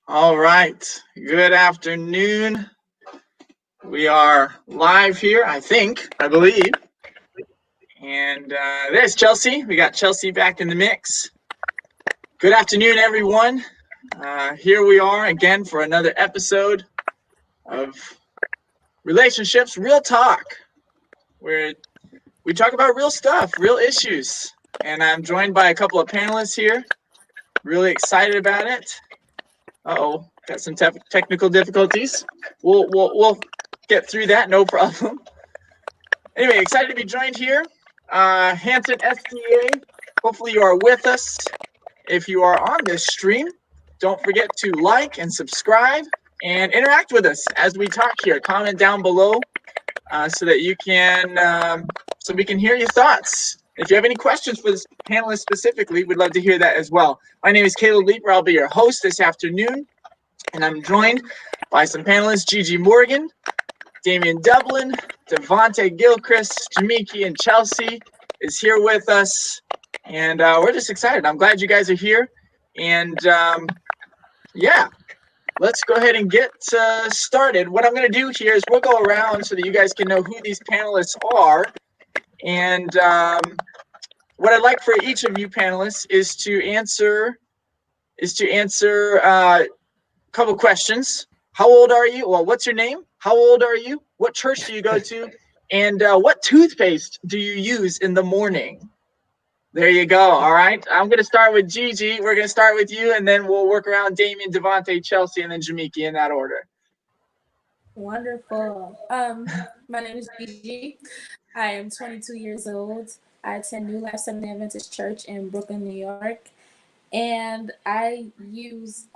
All right. Good afternoon. We are live here, I believe. And there's Chelsea. We got Chelsea back in the mix. Good afternoon, everyone. Here we are again for another episode of Relationships Real Talk, where we talk about real stuff, real issues. And I'm joined by a couple of panelists here. Really excited about it. Uh-oh, got some technical difficulties. We'll get through that, no problem. Anyway, excited to be joined here. Hanson SDA, hopefully you are with us. If you are on this stream, don't forget to like and subscribe and interact with us as we talk here. Comment down below so that you can, so we can hear your thoughts. If you have any questions for this panelist specifically, we'd love to hear that as well. My name is Caleb Leeper. I'll be your host this afternoon, and I'm joined by some panelists, Gigi Morgan, Damian Dublin, Devontae Gilchrist, Jamiki, and Chelsea is here with us. And we're just excited. I'm glad you guys are here. And yeah, let's go ahead and get started. What I'm going to do here is we'll go around so that you guys can know who these panelists are. And what I'd like for each of you panelists is to answer a couple questions. How old are you? Well, what's your name? How old are you? What church do you go to? And what toothpaste do you use in the morning? There you go. All right. I'm going to start with Gigi. We're going to start with you, and then we'll work around Damian, Devontae, Chelsea, and then Jamiki in that order. Wonderful. My name is Gigi. I am 22 years old. I attend New Life Seventh-day Adventist Church in Brooklyn, New York. And I use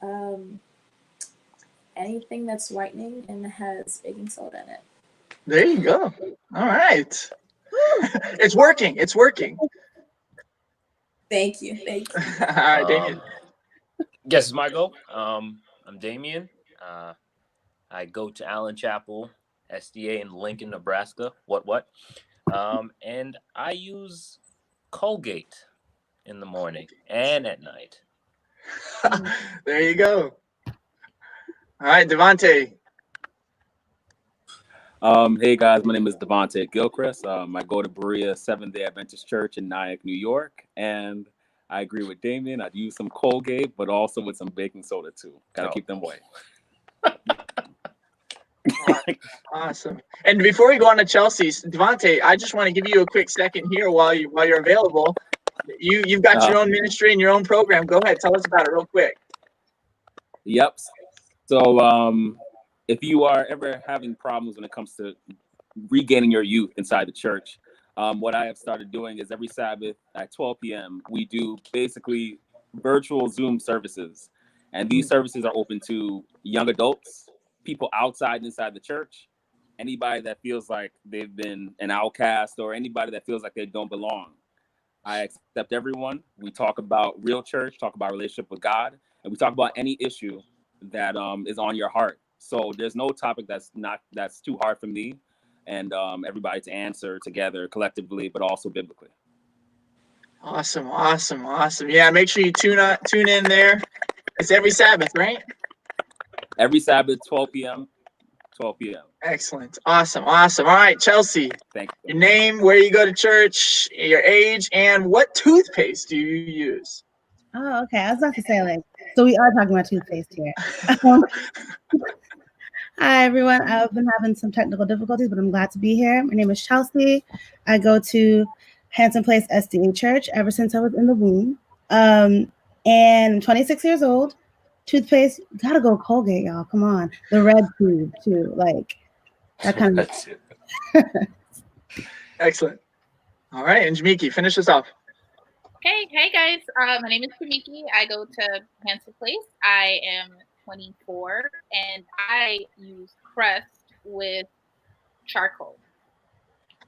anything that's whitening and has baking soda in it. There you go. All right. It's working. It's working. Thank you. Thank you. All right, Damian. Yes, it's my go. I'm Damian. I go to Allen Chapel SDA in Lincoln, Nebraska. What? And I use Colgate in the morning and at night. There you go. All right, Devontae. Hey guys, my name is Devontae Gilchrist. I go to Berea Seventh-day Adventist Church in Nyack, New York, and I agree with Damian. I'd use some Colgate, but also with some baking soda too. Gotta keep them white. Awesome. And before we go on to Chelsea's, Devontae, I just want to give you a quick second here while you're available. You've got your own ministry and your own program. Go ahead, tell us about it real quick. Yep. So if you are ever having problems when it comes to regaining your youth inside the church, what I have started doing is every Sabbath at 12 p.m. we do basically virtual Zoom services, and these services are open to young adults, people outside and inside the church, anybody that feels like they've been an outcast, or anybody that feels like they don't belong. I accept everyone. We talk about real church, talk about relationship with God, and we talk about any issue that is on your heart. So there's no topic that's too hard for me and everybody to answer together collectively, but also biblically. Awesome. Yeah, make sure you tune in there. It's every Sabbath, right? Every Sabbath, 12 p.m. 12 p.m. Excellent. Awesome. All right, Chelsea. Thank you. Your name, where you go to church, your age, and what toothpaste do you use? Oh, okay. I was about to say, so we are talking about toothpaste here. Hi, everyone. I've been having some technical difficulties, but I'm glad to be here. My name is Chelsea. I go to Hanson Place SDA Church ever since I was in the womb. And I'm 26 years old. Toothpaste, gotta go Colgate, y'all. Come on. The red tube, too. That kind of. Excellent. All right. And Jamiki, finish us off. Hey guys. My name is Jamiki. I go to Hanson Place. I am 24, and I use Crest with charcoal.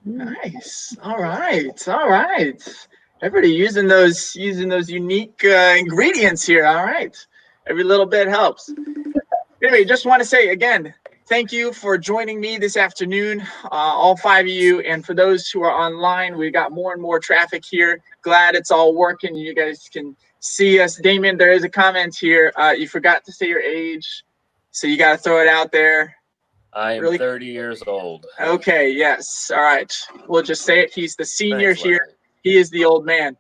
Nice. All right. Everybody using those unique ingredients here. All right. Every little bit helps. Anyway, just want to say again, thank you for joining me this afternoon, all 5 of you. And for those who are online, we got more and more traffic here. Glad it's all working. You guys can see us. Damien, there is a comment here. You forgot to say your age, so you got to throw it out there. I am Really? 30 years old. Okay, yes. All right. We'll just say it. He's the senior Thanks, here. Larry. He is the old man.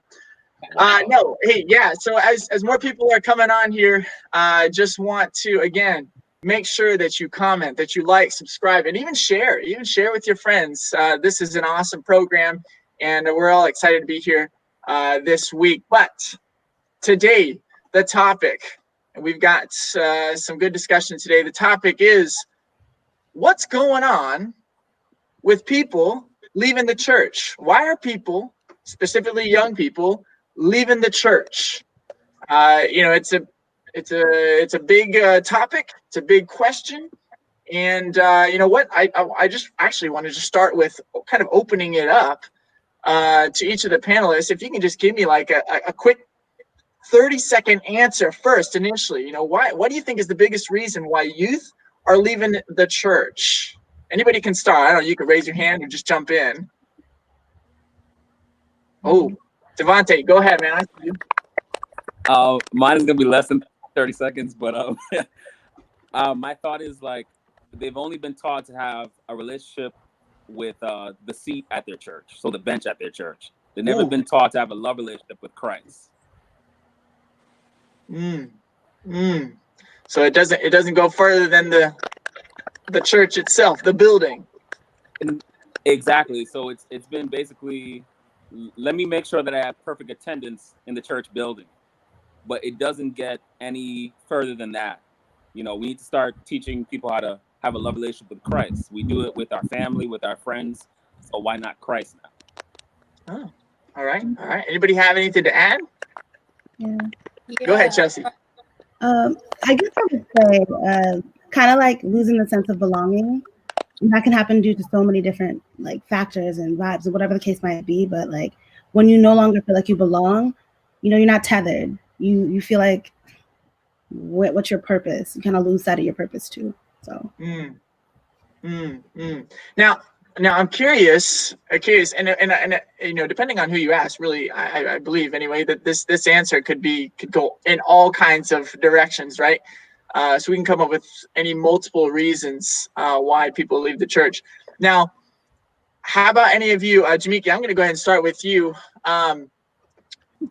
No, hey, yeah. So as more people are coming on here, just want to again make sure that you comment, that you like, subscribe, and even share. Even share with your friends. This is an awesome program, and we're all excited to be here this week. But today, the topic, and we've got some good discussion today. The topic is what's going on with people leaving the church. Why are people, specifically young people, leaving the church? It's a big topic. It's a big question. And you know what? I just actually wanted to start with kind of opening it up to each of the panelists. If you can just give me like a quick 30-second answer first, initially. You know, what do you think is the biggest reason why youth are leaving the church? Anybody can start. I don't know. You can raise your hand or just jump in. Oh, Devontae, go ahead, man. I see you. Mine is gonna be less than 30 seconds, but my thought is like they've only been taught to have a relationship with the seat at their church, so the bench at their church. They've never been taught to have a love relationship with Christ. So it doesn't go further than the church itself, the building. Exactly. So it's been basically, let me make sure that I have perfect attendance in the church building, but it doesn't get any further than that. You know, we need to start teaching people how to have a love relationship with Christ. We do it with our family, with our friends. So why not Christ now? Oh, all right. Anybody have anything to add? Yeah. Go ahead, Chelsea. I guess I would say kind of like losing the sense of belonging. And that can happen due to so many different like factors and vibes or whatever the case might be. But like when you no longer feel like you belong, you know, you're not tethered. You feel like what's your purpose? You kind of lose sight of your purpose too. So. Now I'm curious, and you know, depending on who you ask, really, I believe anyway that this answer could go in all kinds of directions, right? So we can come up with any multiple reasons why people leave the church. Now, how about any of you, Jamiki? I'm going to go ahead and start with you.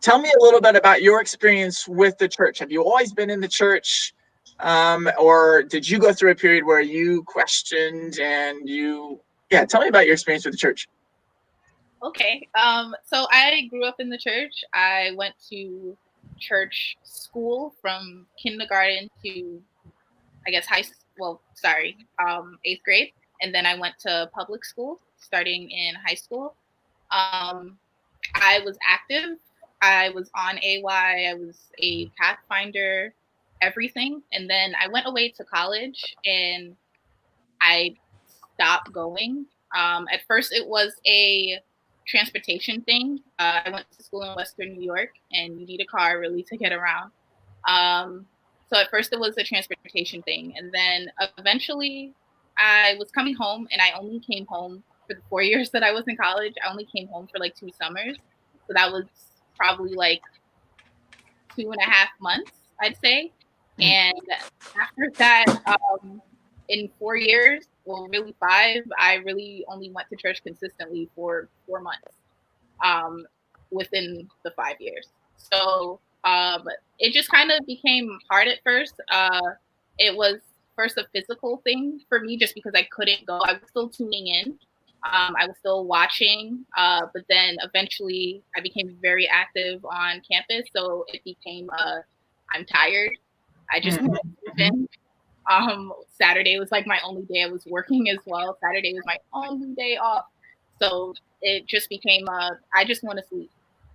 Tell me a little bit about your experience with the church. Have you always been in the church, or did you go through a period where you questioned and you? Yeah, tell me about your experience with the church. Okay. So I grew up in the church. I went to church school from kindergarten to, I guess, 8th grade. And then I went to public school starting in high school. I was active. I was on AY. I was a Pathfinder, everything. And then I went away to college and I stopped going. At first, it was a transportation thing. I went to school in Western New York, and you need a car really to get around. So at first, it was a transportation thing, and then eventually, I was coming home, and I only came home for the 4 years that I was in college. I only came home for like 2 summers, so that was probably like 2.5 months, I'd say. And after that, in 4 years, well, really 5, I really only went to church consistently for 4 months within the 5 years. So it just kind of became hard at first. It was first a physical thing for me just because I couldn't go. I was still tuning in. I was still watching, but then eventually I became very active on campus. So it became I'm tired. I just couldn't sleep in. Saturday was like my only day I was working as well. Saturday was my only day off. So it just became I just want to sleep.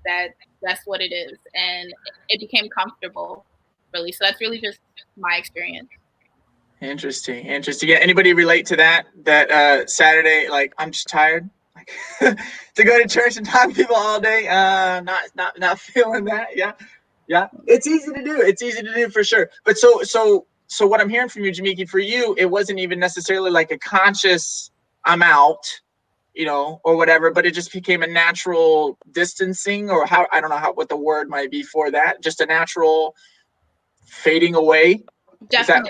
That's what it is. And it became comfortable, really. So that's really just my experience. Interesting. Yeah, anybody relate to that Saturday, like I'm just tired? Like to go to church and talk to people all day, not feeling that. Yeah. It's easy to do for sure. But so what I'm hearing from you, Jamiki, for you, it wasn't even necessarily like a conscious I'm out. you know, or whatever, but it just became a natural distancing, or how, I don't know what the word might be for that, just a natural fading away. Is that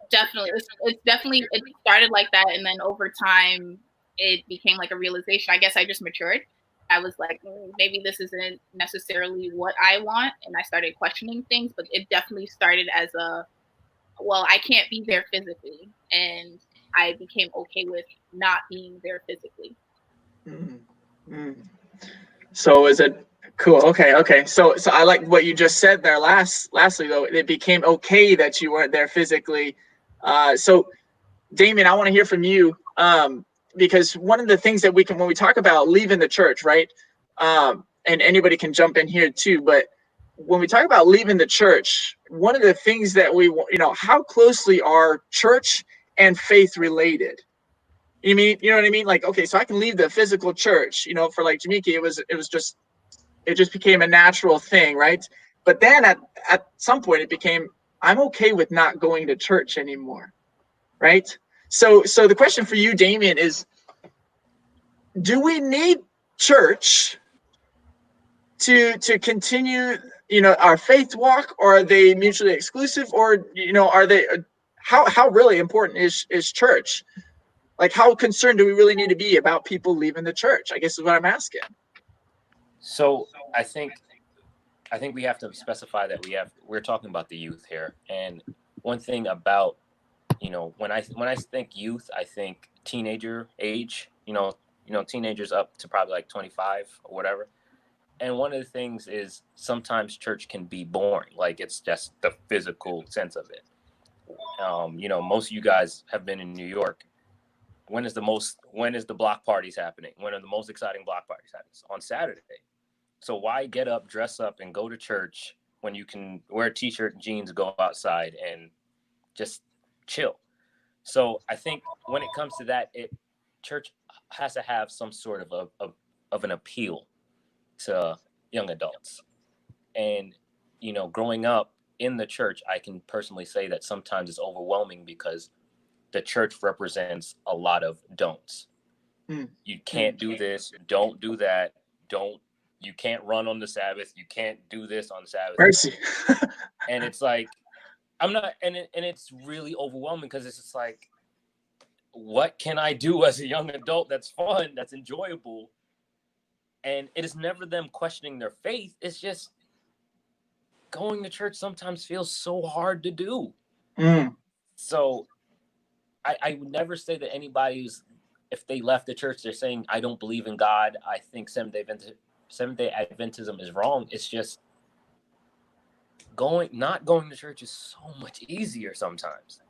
Definitely. It's definitely, it started like that. And then over time, it became like a realization. I guess I just matured. I was like, maybe this isn't necessarily what I want. And I started questioning things, but it definitely started as well, I can't be there physically. And I became okay with not being there physically. So is it cool? Okay. So I like what you just said there. Lastly though, it became okay that you weren't there physically. So Damien, I want to hear from you, because one of the things that when we talk about leaving the church, right? And anybody can jump in here too, but when we talk about leaving the church, one of the things that how closely are church and faith related? You know what I mean? Like, okay, so I can leave the physical church, for like Jamiki, it just became a natural thing, right? But then at some point it became, I'm okay with not going to church anymore, right? So the question for you, Damien, is, do we need church to continue, our faith walk, or are they mutually exclusive, or are they, how really important is church? Like, how concerned do we really need to be about people leaving the church, I guess is what I'm asking. So I think we have to specify that we're talking about the youth here. And one thing about, when I think youth, I think teenager age, teenagers up to probably like 25 or whatever. And one of the things is sometimes church can be boring. Like, it's just the physical sense of it. Most of you guys have been in New York. When is the block parties happening? When are the most exciting block parties happening? On Saturday. So why get up, dress up, and go to church when you can wear a t-shirt and jeans, go outside and just chill? So I think when it comes to that, church has to have some sort of an appeal to young adults. And, growing up in the church, I can personally say that sometimes it's overwhelming because the church represents a lot of don'ts. You can't do this. Don't do that. You can't run on the Sabbath. You can't do this on the Sabbath. Mercy. And it's like, and it's really overwhelming because it's just like, what can I do as a young adult that's fun, that's enjoyable? And it is never them questioning their faith. It's just going to church sometimes feels so hard to do. So I would never say that anybody's, if they left the church, they're saying, I don't believe in God. I think Seventh-day Adventism is wrong. It's just not going to church is so much easier sometimes.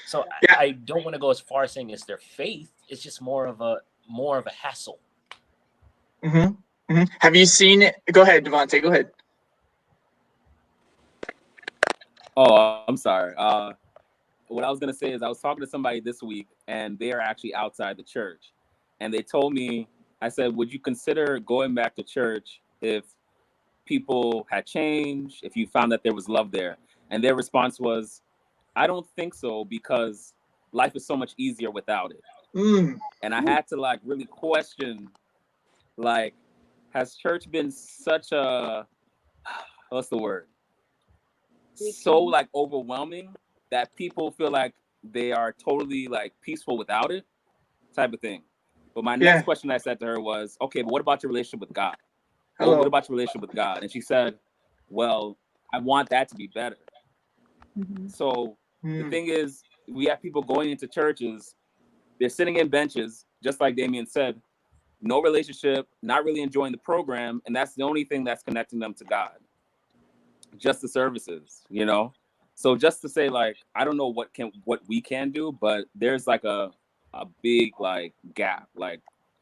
So yeah. I don't want to go as far as saying it's their faith. It's just more of a hassle. Have you seen it? Go ahead, Devontae. Go ahead. Oh, I'm sorry. What I was going to say is I was talking to somebody this week, and they are actually outside the church. And they told me, I said, would you consider going back to church if people had changed, if you found that there was love there? And their response was, I don't think so, because life is so much easier without it. And I had to really question, has church been such a, what's the word? So overwhelming that people feel like they are totally peaceful without it, type of thing. But my next question I said to her was, okay, but what about your relationship with God? Hello. What about your relationship with God? And she said, well, I want that to be better. So the thing is, we have people going into churches, they're sitting in benches, just like Damien said, no relationship, not really enjoying the program, and that's the only thing that's connecting them to God. Just the services, So just to say, I don't know what we can do, but there's a big gap,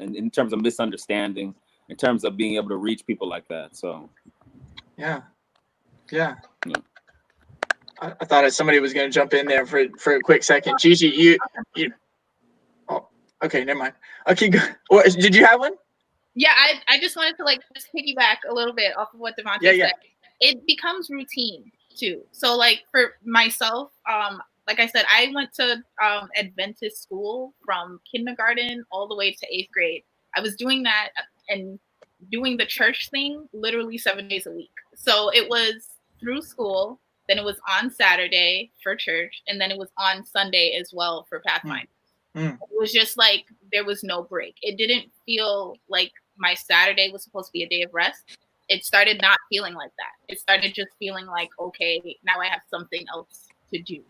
in terms of misunderstanding, in terms of being able to reach people like that. So yeah. I thought somebody was going to jump in there for a quick second. Gigi, you. Oh, okay, never mind. Okay, good. Did you have one? Yeah, I just wanted to just piggyback a little bit off of what Devontae said. It becomes routine too. So for myself, like I said, I went to Adventist school from kindergarten all the way to 8th grade. I was doing that and doing the church thing literally 7 days a week. So it was through school, then it was on Saturday for church, and then it was on Sunday as well for Pathfinder. Mm. It was just like there was no break. It didn't feel like my Saturday was supposed to be a day of rest. It started not feeling like that. It started just feeling like, okay, now I have something else to do,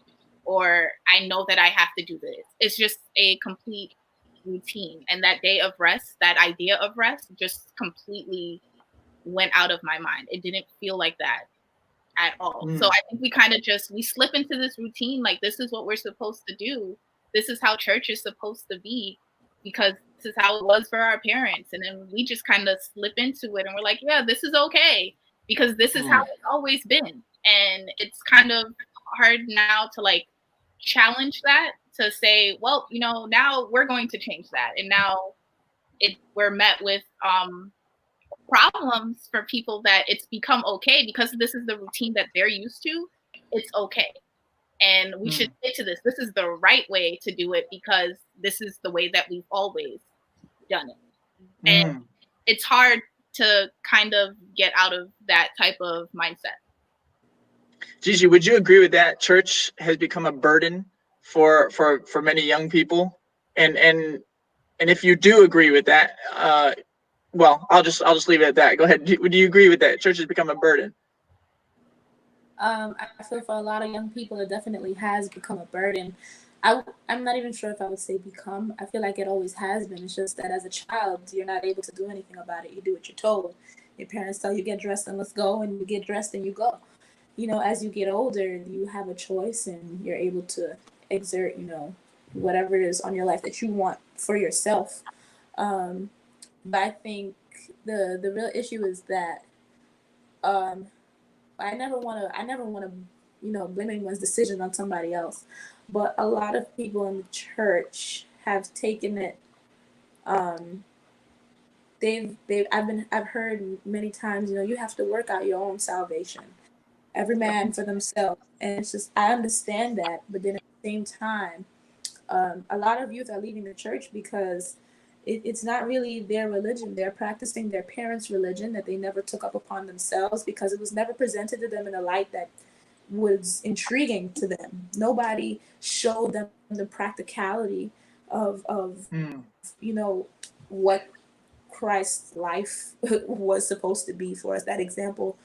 or I know that I have to do this. It's just a complete routine. And that day of rest, that idea of rest just completely went out of my mind. It didn't feel like that at all. So I think we kind of we slip into this routine. Like, this is what we're supposed to do. This is how church is supposed to be, because this is how it was for our parents. And then we just kind of slip into it and we're like, yeah, this is okay, because this is how it's always been. And it's kind of hard now to like challenge that, to say, well, you know, now we're going to change that. And now we're met with problems for people that it's become okay, because this is the routine that they're used to. It's okay. And we should stick to this. This is the right way to do it, because this is the way that we've always done it. And it's hard to kind of get out of that type of mindset. Gigi, would you agree with that? Church has become a burden for many young people, and if you do agree with that, well, I'll just leave it at that. Go ahead. Do you agree with that? Church has become a burden. I feel for a lot of young people, it definitely has become a burden. I'm not even sure if I would say become. I feel like it always has been. It's just that as a child, you're not able to do anything about it. You do what you're told. Your parents tell you get dressed and let's go, and you get dressed and you go. You know, as you get older, you have a choice and you're able to exert, you know, whatever it is on your life that you want for yourself. But I think the real issue is that I never want to, you know, blame anyone's decision on somebody else. But a lot of people in the church have taken it. I've heard many times, you know, you have to work out your own salvation. Every man for themselves, and it's just, I understand that, but then at the same time, a lot of youth are leaving the church because it's not really their religion. They're practicing their parents' religion that they never took up upon themselves, because it was never presented to them in a light that was intriguing to them. Nobody showed them the practicality of you know, what Christ's life was supposed to be for us. That example,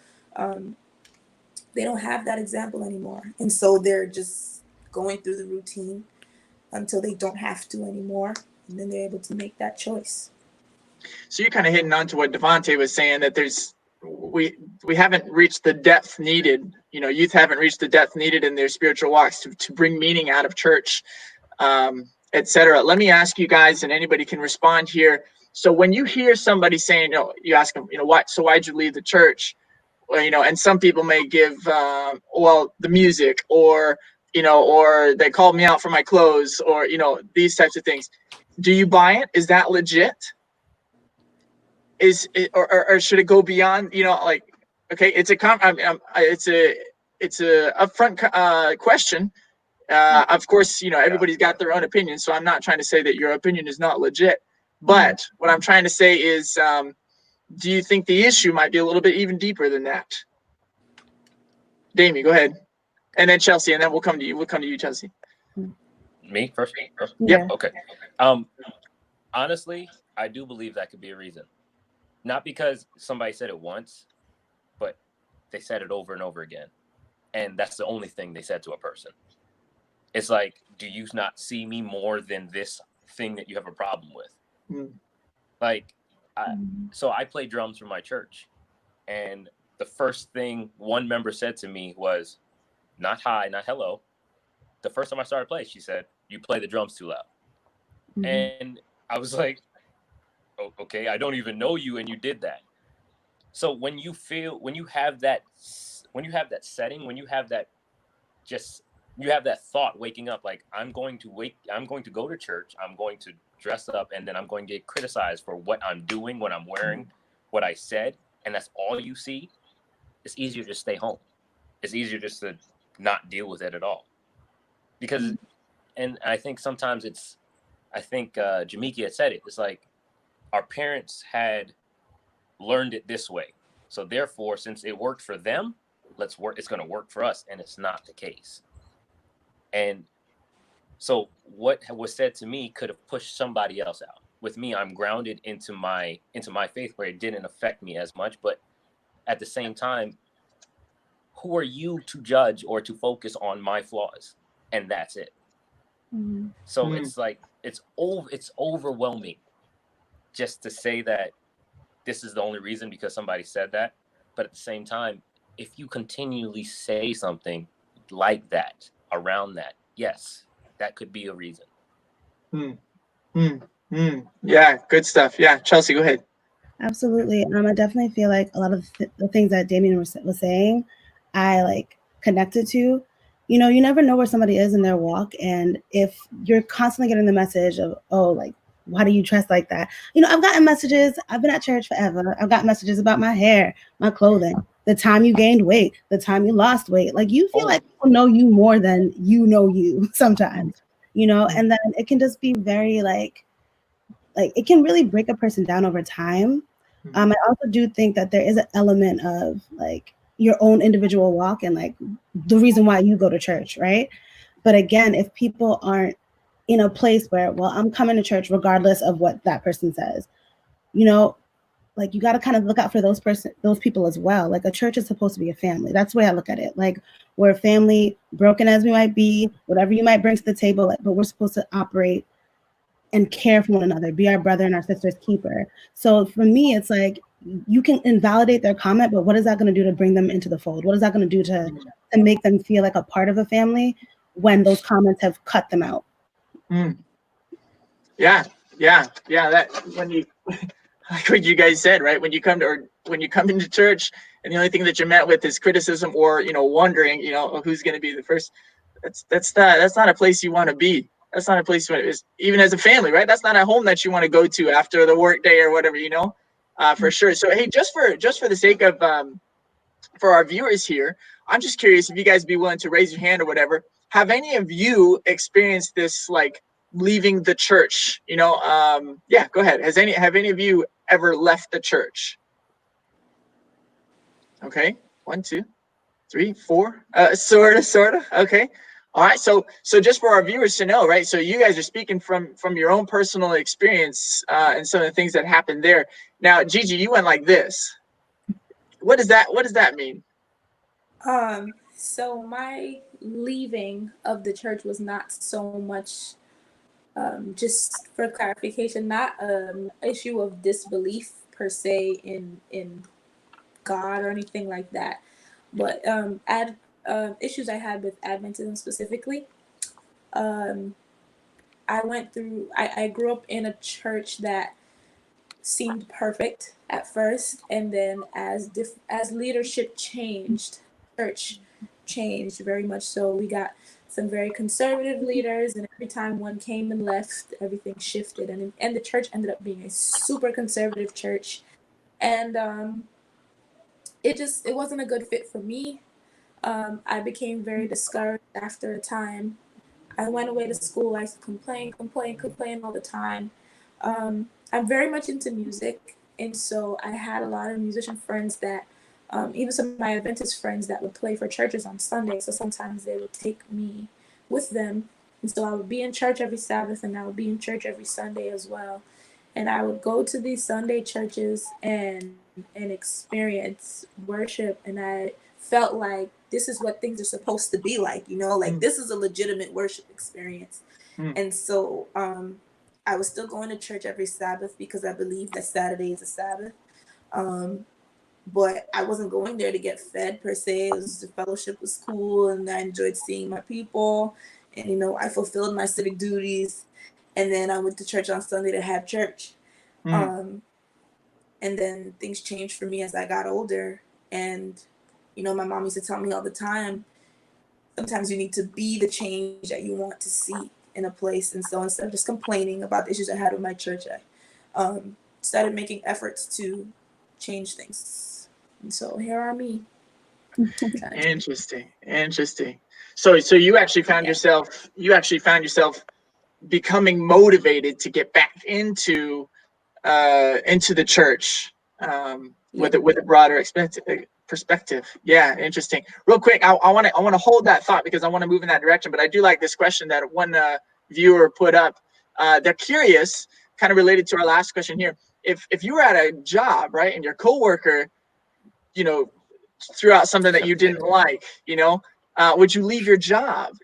they don't have that example anymore, and so they're just going through the routine until they don't have to anymore, and then they're able to make that choice. So you're kind of hitting on to what Devontae was saying, that we haven't reached the depth needed. You know, youth haven't reached the depth needed in their spiritual walks to bring meaning out of church, etc. Let me ask you guys, and anybody can respond here. So when you hear somebody saying, you ask them, why'd you leave the church? Well, and some people may give, the music, or they called me out for my clothes, or, these types of things. Do you buy it? Is that legit? Is it, or should it go beyond, okay, it's a upfront question. Of course, everybody's got their own opinion, so I'm not trying to say that your opinion is not legit. But what I'm trying to say is, do you think the issue might be a little bit even deeper than that? Damien, go ahead. And then Chelsea, and then we'll come to you. We'll come to you, Chelsea. Me first? Yeah. Okay. Honestly, I do believe that could be a reason. Not because somebody said it once, but they said it over and over again. And that's the only thing they said to a person. It's like, do you not see me more than this thing that you have a problem with? Like, so I play drums for my church, and the first thing one member said to me was, not hi, not hello. The first time I started playing, she said, you play the drums too loud. And I was like, oh, okay, I don't even know you, and you did that. So when you have that setting, when you have that thought waking up, like, I'm going to go to church, I'm going to dress up, and then I'm going to get criticized for what I'm doing, what I'm wearing, what I said, and that's all you see. It's easier to stay home. It's easier just to not deal with it at all. because, and I think sometimes I think Jamiki had said it. It's like our parents had learned it this way, so therefore, since it worked for them, it's going to work for us, and it's not the case. And so what was said to me could have pushed somebody else out. With me, I'm grounded into my faith where it didn't affect me as much, but at the same time, who are you to judge or to focus on my flaws? And that's it. Mhm. So it's like it's overwhelming just to say that this is the only reason because somebody said that. But at the same time, if you continually say something like that around that, yes, that could be a reason. Yeah, good stuff. Yeah, Chelsea, go ahead. Absolutely. I definitely feel like a lot of the things that Damien was saying, I like connected to. You know, you never know where somebody is in their walk, and if you're constantly getting the message of, oh, like, why do you dress like that? You know, I've gotten messages. I've been at church forever. I've got messages about my hair, my clothing, the time you gained weight, the time you lost weight. Like, you feel like people know you more than you know you sometimes. You know, and then it can just be very like it can really break a person down over time. I also do think that there is an element of like your own individual walk and like the reason why you go to church, right? But again, if people aren't in a place where, well, I'm coming to church regardless of what that person says, you know, like you got to kind of look out for those people as well. Like a church is supposed to be a family. That's the way I look at it. Like we're a family, broken as we might be, whatever you might bring to the table, but we're supposed to operate and care for one another, be our brother and our sister's keeper. So for me, it's like you can invalidate their comment, but what is that going to do to bring them into the fold? What is that going to do to make them feel like a part of a family when those comments have cut them out? Yeah. That when you like what you guys said, right? When you come into church and the only thing that you're met with is criticism or wondering, who's going to be the first. That's not a place you want to be. That's not a place even as a family, right? That's not a home that you want to go to after the work day or whatever, for sure. So hey, just for the sake of for our viewers here, I'm just curious if you guys be willing to raise your hand or whatever. Have any of you experienced this, like leaving the church? Yeah, go ahead. Have any of you ever left the church? Okay, 1, 2, 3, 4. Sorta. Okay. All right, so just for our viewers to know, right? So you guys are speaking from your own personal experience and some of the things that happened there. Now, Gigi, you went like this. What does that mean? So my leaving of the church was not so much, just for clarification, not an issue of disbelief per se in God or anything like that, but issues I had with Adventism specifically. I grew up in a church that seemed perfect at first, and then as leadership changed, church changed very much so. We got some very conservative leaders, and every time one came and left, everything shifted, and the church ended up being a super conservative church, and it wasn't a good fit for me. I became very discouraged after a time. I went away to school. I used to complain all the time. I'm very much into music, and so I had a lot of musician friends that, even some of my Adventist friends that would play for churches on Sunday. So sometimes they would take me with them, and so I would be in church every Sabbath, and I would be in church every Sunday as well. And I would go to these Sunday churches and experience worship, and I felt like this is what things are supposed to be like, like this is a legitimate worship experience. And so I was still going to church every Sabbath because I believe that Saturday is a Sabbath. But I wasn't going there to get fed per se. The fellowship was cool, and I enjoyed seeing my people, and I fulfilled my civic duties. And then I went to church on Sunday to have church. And then things changed for me as I got older. And my mom used to tell me all the time, sometimes you need to be the change that you want to see in a place. And so instead of just complaining about the issues I had with my church, I started making efforts to change things. And so here are me. Interesting. So you actually found yourself becoming motivated to get back into the church with a broader perspective. Yeah, interesting. Real quick, I want to hold that thought because I want to move in that direction. But I do like this question that one viewer put up. They're curious, kind of related to our last question here. If you were at a job, right, and your coworker, threw out something that you didn't like, would you leave your job?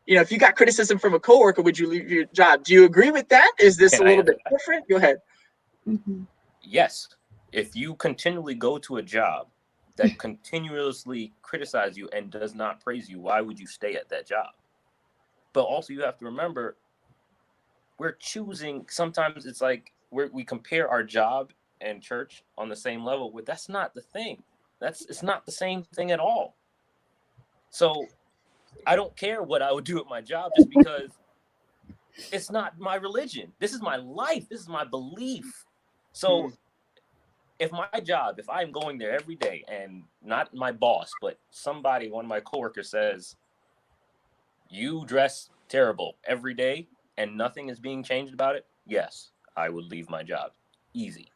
If you got criticism from a coworker, would you leave your job? Do you agree with that? Is this a little bit different? Go ahead. Yes. If you continually go to a job that continuously criticizes you and does not praise you, why would you stay at that job? But also you have to remember, we're choosing, sometimes it's like we compare our job and church on the same level. Well, that's not the thing. It's not the same thing at all. So I don't care what I would do at my job just because it's not my religion. This is my life. This is my belief. So if I'm going there every day and not my boss, but one of my coworkers says, you dress terrible every day and nothing is being changed about it, yes, I would leave my job. Easy.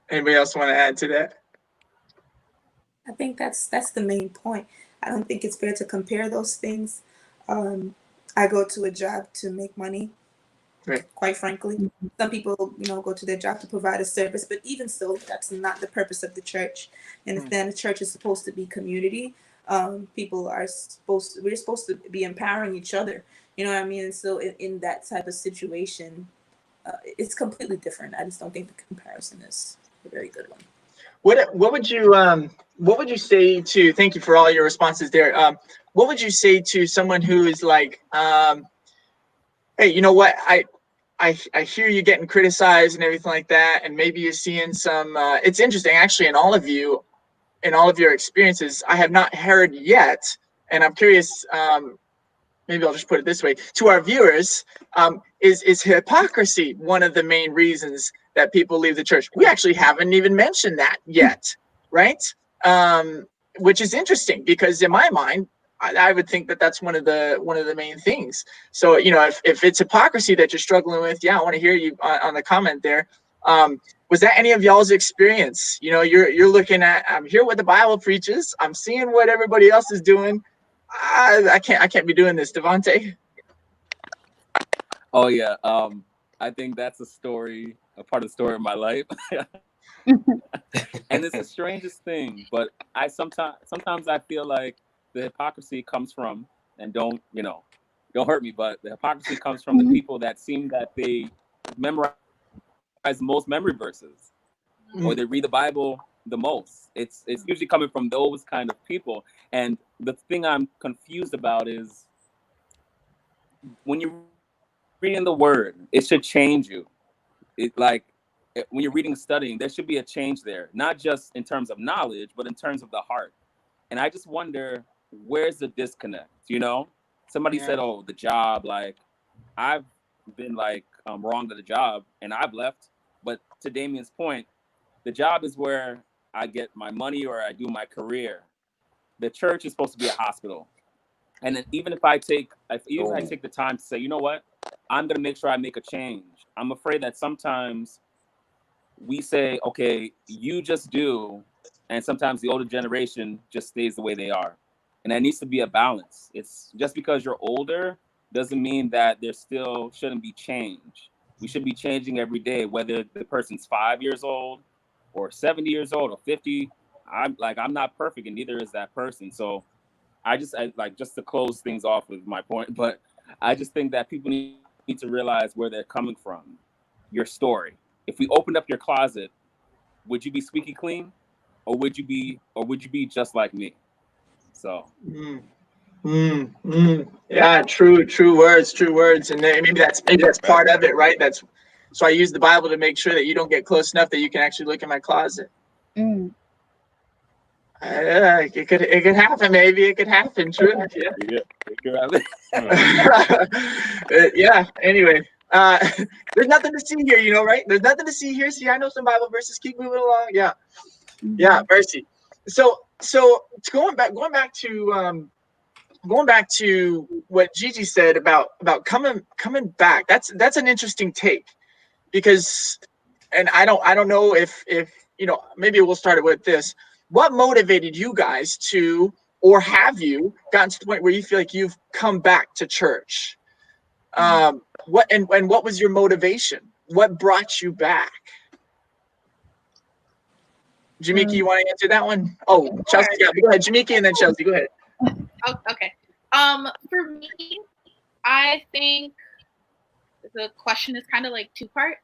Anybody else want to add to that? I think that's the main point. I don't think it's fair to compare those things. I go to a job to make money, right? Quite frankly. Some people, go to their job to provide a service, but even so, that's not the purpose of the church. And then the church is supposed to be community. We're supposed to be empowering each other. You know what I mean? And so in that type of situation, it's completely different. I just don't think the comparison is a very good one. What would you say to, thank you for all your responses there. What would you say to someone who is like, hey, you know what? I hear you getting criticized and everything like that, and maybe you're seeing some, it's interesting actually in all of your experiences, I have not heard yet, and I'm curious, maybe I'll just put it this way, to our viewers, is hypocrisy one of the main reasons that people leave the church? We actually haven't even mentioned that yet, right? Which is interesting because in my mind, I would think that that's one of the main things. So, if it's hypocrisy that you're struggling with, I want to hear you on the comment there. Was that any of y'all's experience? You're looking at, I'm hearing what the Bible preaches. I'm seeing what everybody else is doing. I can't be doing this, Devontae. Oh yeah. I think that's a part of the story of my life. And it's the strangest thing, but sometimes I feel like the hypocrisy comes from, and don't hurt me, but the hypocrisy comes from the people that seem that they memorize the most memory verses, or they read the Bible the most. It's usually coming from those kind of people. And the thing I'm confused about is when you're reading the word, it should change you. When you're reading and studying, there should be a change there, not just in terms of knowledge, but in terms of the heart. And I just wonder, where's the disconnect? Somebody said, oh, the job, I've been wrong to the job and I've left. But to Damien's point, the job is where I get my money or I do my career. The church is supposed to be a hospital. And then even if I take the time to say, you know what, I'm going to make sure I make a change. I'm afraid that sometimes we say, okay, you just do. And sometimes the older generation just stays the way they are. And there needs to be a balance. It's just because you're older doesn't mean that there still shouldn't be change. We should be changing every day, whether the person's 5 years old or 70 years old or 50. I'm not perfect, and neither is that person. So I just to close things off with my point, but I just think that people need to realize where they're coming from. Your story. If we opened up your closet, would you be squeaky clean, or would you be just like me? So. Yeah, true words, and maybe that's part of it, right? So I use the Bible to make sure that you don't get close enough that you can actually look in my closet. It could happen. Maybe it could happen. True. Yeah. It could happen. Yeah. Anyway, there's nothing to see here, right? There's nothing to see here. See, I know some Bible verses. Keep moving along. Yeah. Mercy. So going back to what Gigi said about coming back. That's an interesting take, because, and I don't know if maybe we'll start it with this. What motivated you guys to, or have you gotten to the point where you feel like you've come back to church? What was your motivation? What brought you back? Jamiki, you want to answer that one? Oh, Chelsea, go ahead. Jamiki and then Chelsea, go ahead. Oh, okay. For me, I think the question is kind of like two-part.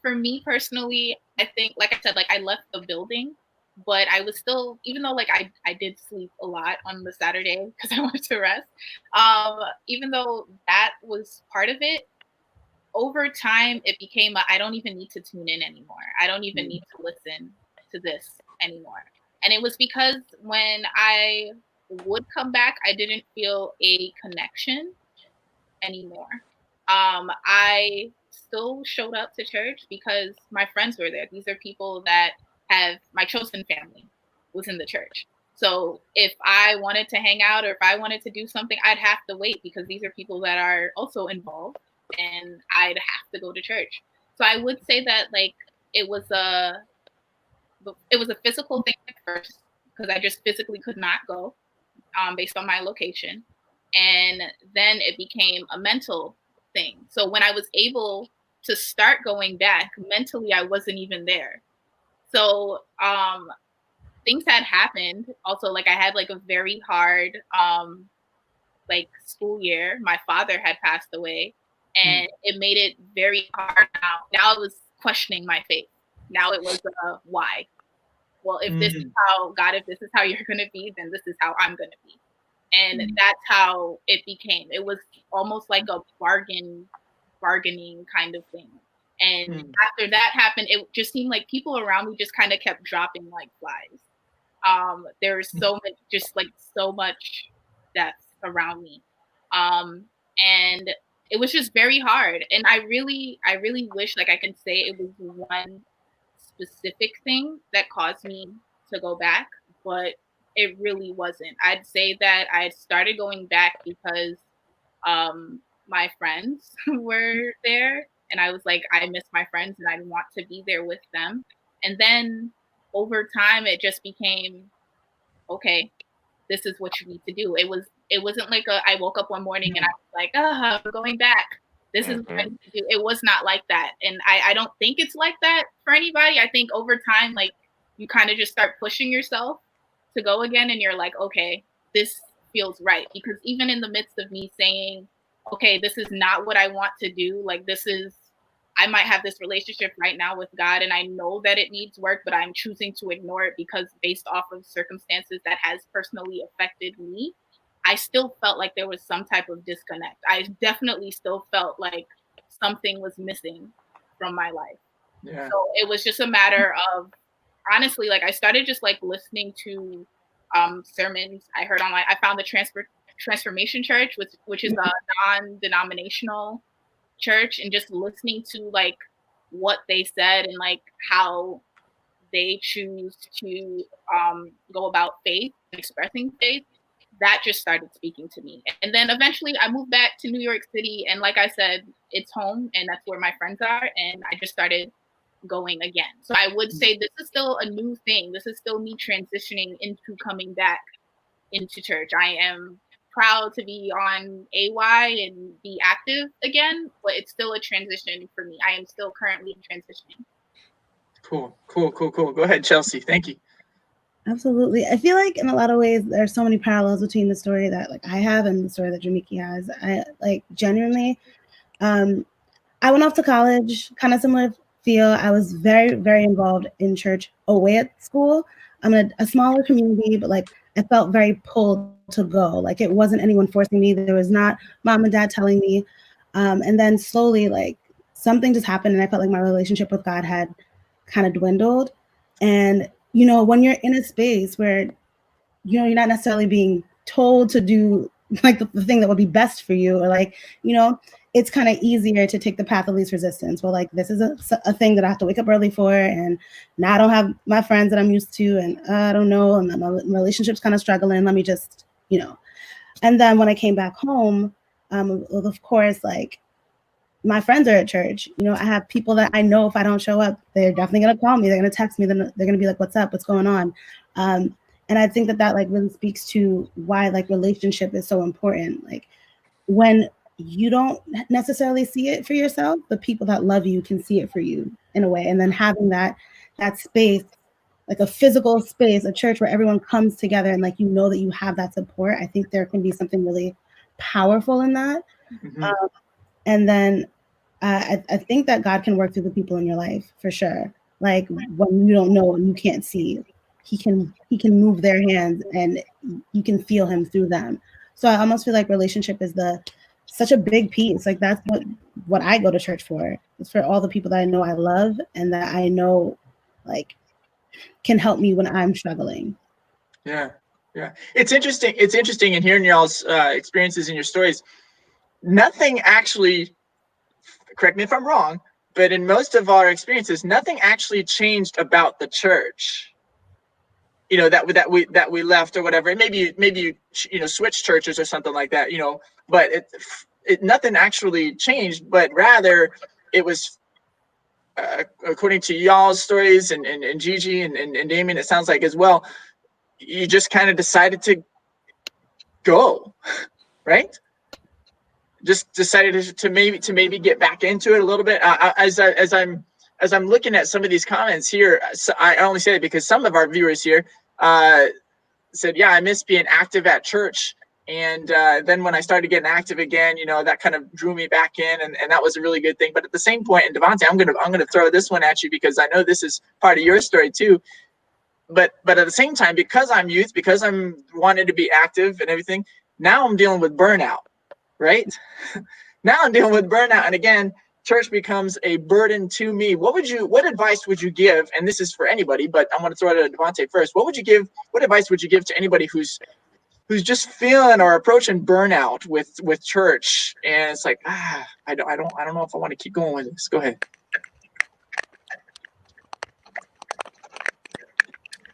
For me personally, I think, like I said, like I left the building, but I was still, even though like I did sleep a lot on the Saturday because I wanted to rest, even though that was part of it, over time it became I don't even need to tune in anymore. I don't even need to listen to this anymore. And it was because when I would come back, I didn't feel a connection anymore. I still showed up to church because my friends were there. These are people that have, my chosen family was in the church. So if I wanted to hang out or if I wanted to do something, I'd have to wait because these are people that are also involved and I'd have to go to church. So I would say that like it was a physical thing at first because I just physically could not go based on my location. And then it became a mental thing. So when I was able to start going back, mentally I wasn't even there. So things had happened. Also, like I had like a very hard like school year. My father had passed away and it made it very hard. Now I was questioning my faith. Now it was why? Well, if this is how, God, if this is how you're going to be, then this is how I'm going to be. And that's how it became. It was almost like a bargaining kind of thing. And after that happened, it just seemed like people around me just kind of kept dropping like flies. There was so much death around me. And it was just very hard. And I really wish like I could say it was one specific thing that caused me to go back, but it really wasn't. I'd say that I started going back because my friends were there and I was like, I miss my friends and I want to be there with them. And then over time it just became, okay, this is what you need to do. It wasn't like I woke up one morning and I was like, I'm going back. This is what I need to do. It was not like that. And I don't think it's like that for anybody. I think over time, like you kind of just start pushing yourself to go again. And you're like, okay, this feels right. Because even in the midst of me saying, okay, this is not what I want to do. Like I might have this relationship right now with God and I know that it needs work, but I'm choosing to ignore it because based off of circumstances that has personally affected me, I still felt like there was some type of disconnect. I definitely still felt like something was missing from my life. Yeah. So it was just a matter of, honestly, like I started just like listening to sermons I heard online. I found the Transformation Church, which is a non-denominational church, and just listening to like what they said and like how they choose to go about faith and expressing faith. That just started speaking to me. And then eventually I moved back to New York City. And like I said, it's home and that's where my friends are. And I just started going again. So I would say this is still a new thing. This is still me transitioning into coming back into church. I am proud to be on AY and be active again, but it's still a transition for me. I am still currently transitioning. Cool. Go ahead, Chelsea. Thank you. Absolutely. I feel like in a lot of ways, there's so many parallels between the story that like I have and the story that Jamiki has. I like genuinely, I went off to college, kind of similar feel. I was very, very involved in church away at school. I'm in a smaller community, but like I felt very pulled to go. Like it wasn't anyone forcing me. There was not mom and dad telling me. And then slowly, like something just happened and I felt like my relationship with God had kind of dwindled. And you know, when you're in a space where, you know, you're not necessarily being told to do like the thing that would be best for you, or like, you know, it's kind of easier to take the path of least resistance. Well, like this is a thing that I have to wake up early for, and now I don't have my friends that I'm used to, and I don't know, and my relationship's kind of struggling. Let me just, And then when I came back home, of course, like my friends are at church. I have people that I know if I don't show up, they're definitely gonna call me. They're gonna text me. They're gonna be like, "What's up? What's going on?" And I think that like really speaks to why like relationship is so important. Like when you don't necessarily see it for yourself, the people that love you can see it for you in a way. And then having that space, like a physical space, a church where everyone comes together and like that you have that support, I think there can be something really powerful in that. Mm-hmm. And then I think that God can work through the people in your life for sure. Like when you don't know and you can't see, he can move their hands and you can feel him through them. So I almost feel like relationship is such a big piece. Like that's what I go to church for. It's for all the people that I know I love and that I know like can help me when I'm struggling. Yeah. It's interesting in hearing y'all's experiences and your stories. Nothing actually, correct me if I'm wrong, but in most of our experiences, nothing actually changed about the church. That we left or whatever. And maybe you switched churches or something like that. But it nothing actually changed. But rather, it was according to y'all's stories and Gigi and Damien, it sounds like as well. You just kind of decided to go, right? Just decided to maybe get back into it a little bit. As I'm looking at some of these comments here, I only say it because some of our viewers here said, "Yeah, I miss being active at church." And then when I started getting active again, that kind of drew me back in, and that was a really good thing. But at the same point, and Devontae, I'm gonna throw this one at you because I know this is part of your story too. But at the same time, because I'm youth, because I'm wanting to be active and everything, now I'm dealing with burnout, right? Now I'm dealing with burnout, and again, church becomes a burden to me. What advice would you give? And this is for anybody, but I'm going to throw it at Devontae first. What advice would you give to anybody who's just feeling or approaching burnout with church? And it's like, I don't know if I want to keep going with this. Go ahead.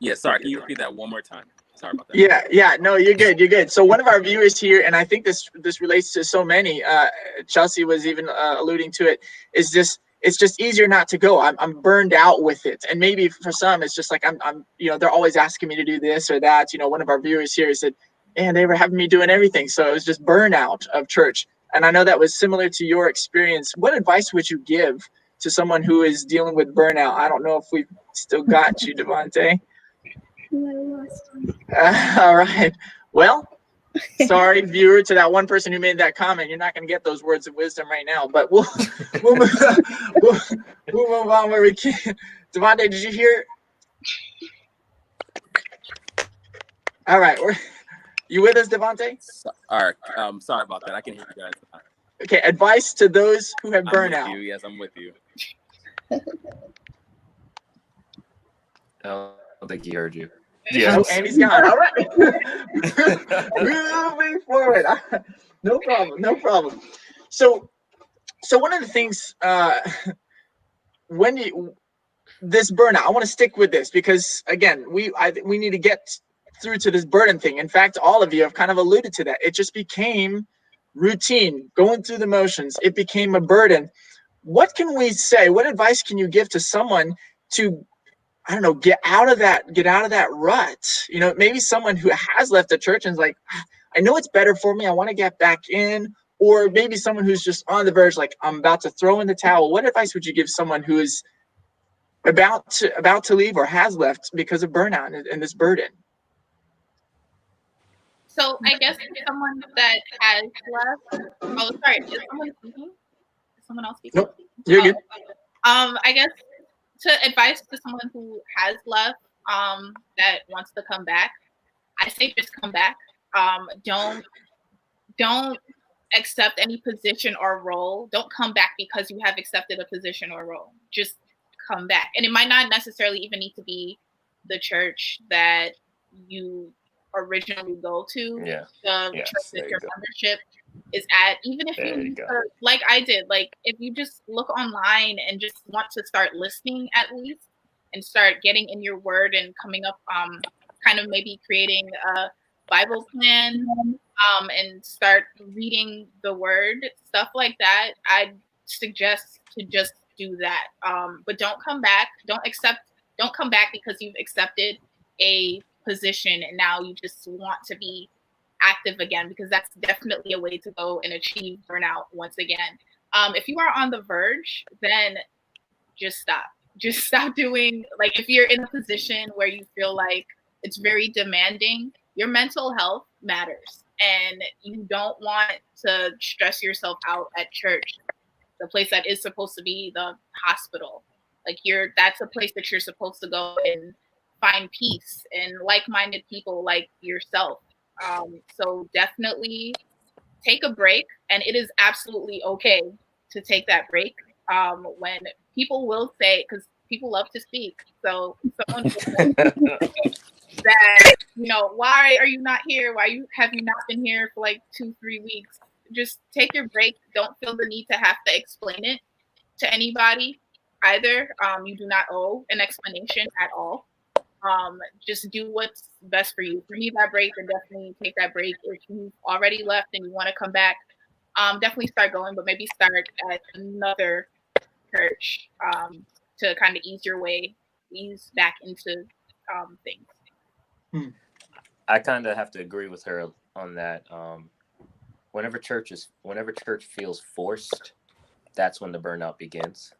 Yeah, sorry. Can you repeat that one more time? Sorry about that. Yeah. No, you're good. So one of our viewers here, and I think this relates to so many. Chelsea was even alluding to it. Is this? It's just easier not to go. I'm burned out with it, and maybe for some, it's just like I'm. They're always asking me to do this or that. One of our viewers here said, "And they were having me doing everything." So it was just burnout of church. And I know that was similar to your experience. What advice would you give to someone who is dealing with burnout? I don't know if we've still got you, Devontae. All right. Well, sorry, viewer, to that one person who made that comment. You're not going to get those words of wisdom right now, but we'll move on where we can. Devontae, did you hear? All right. You with us, Devontae? All right. Sorry about that. I can hear you guys. Okay. Advice to those who have burnout. Yes, I'm with you. I don't think he heard you. Yeah. Oh, and he's gone. All right. Moving forward. No problem. So one of the things this burnout, I want to stick with this because again, we need to get through to this burden thing. In fact, all of you have kind of alluded to that. It just became routine, going through the motions. It became a burden. What can we say? What advice can you give to someone to, I don't know, get out of that rut? Maybe someone who has left the church and is like, I know it's better for me. I want to get back in. Or maybe someone who's just on the verge, like I'm about to throw in the towel. What advice would you give someone who is about to leave or has left because of burnout and this burden? So I guess someone that has left. Oh, sorry. Is someone speaking? Is someone else speaking? Nope. You're good. I guess to advice to someone who has left, that wants to come back, I say just come back. Don't accept any position or role. Don't come back because you have accepted a position or role. Just come back. And it might not necessarily even need to be the church that you originally go to, the church that your membership is at, even if There you go. like I did, like if you just look online and just want to start listening at least and start getting in your word and coming up, kind of maybe creating a Bible plan, and start reading the word, stuff like that. I'd suggest to just do that. But don't come back. Don't come back because you've accepted a position and now you just want to be active again, because that's definitely a way to go and achieve burnout once again. If you are on the verge, then just stop. Just stop doing, like, if you're in a position where you feel like it's very demanding, your mental health matters. And you don't want to stress yourself out at church, the place that is supposed to be the hospital. Like, that's a place that you're supposed to go and find peace and like-minded people like yourself. So definitely take a break, and it is absolutely okay to take that break. When people will say, because people love to speak, so someone will say that, why are you not here? Have you not been here for like 2-3 weeks? Just take your break. Don't feel the need to have to explain it to anybody either. You do not owe an explanation at all. Just do what's best for you. If you need that break, then definitely take that break. If you've already left and you want to come back, definitely start going, but maybe start at another church, to kind of ease back into things. I kind of have to agree with her on that. Whenever church feels forced, that's when the burnout begins.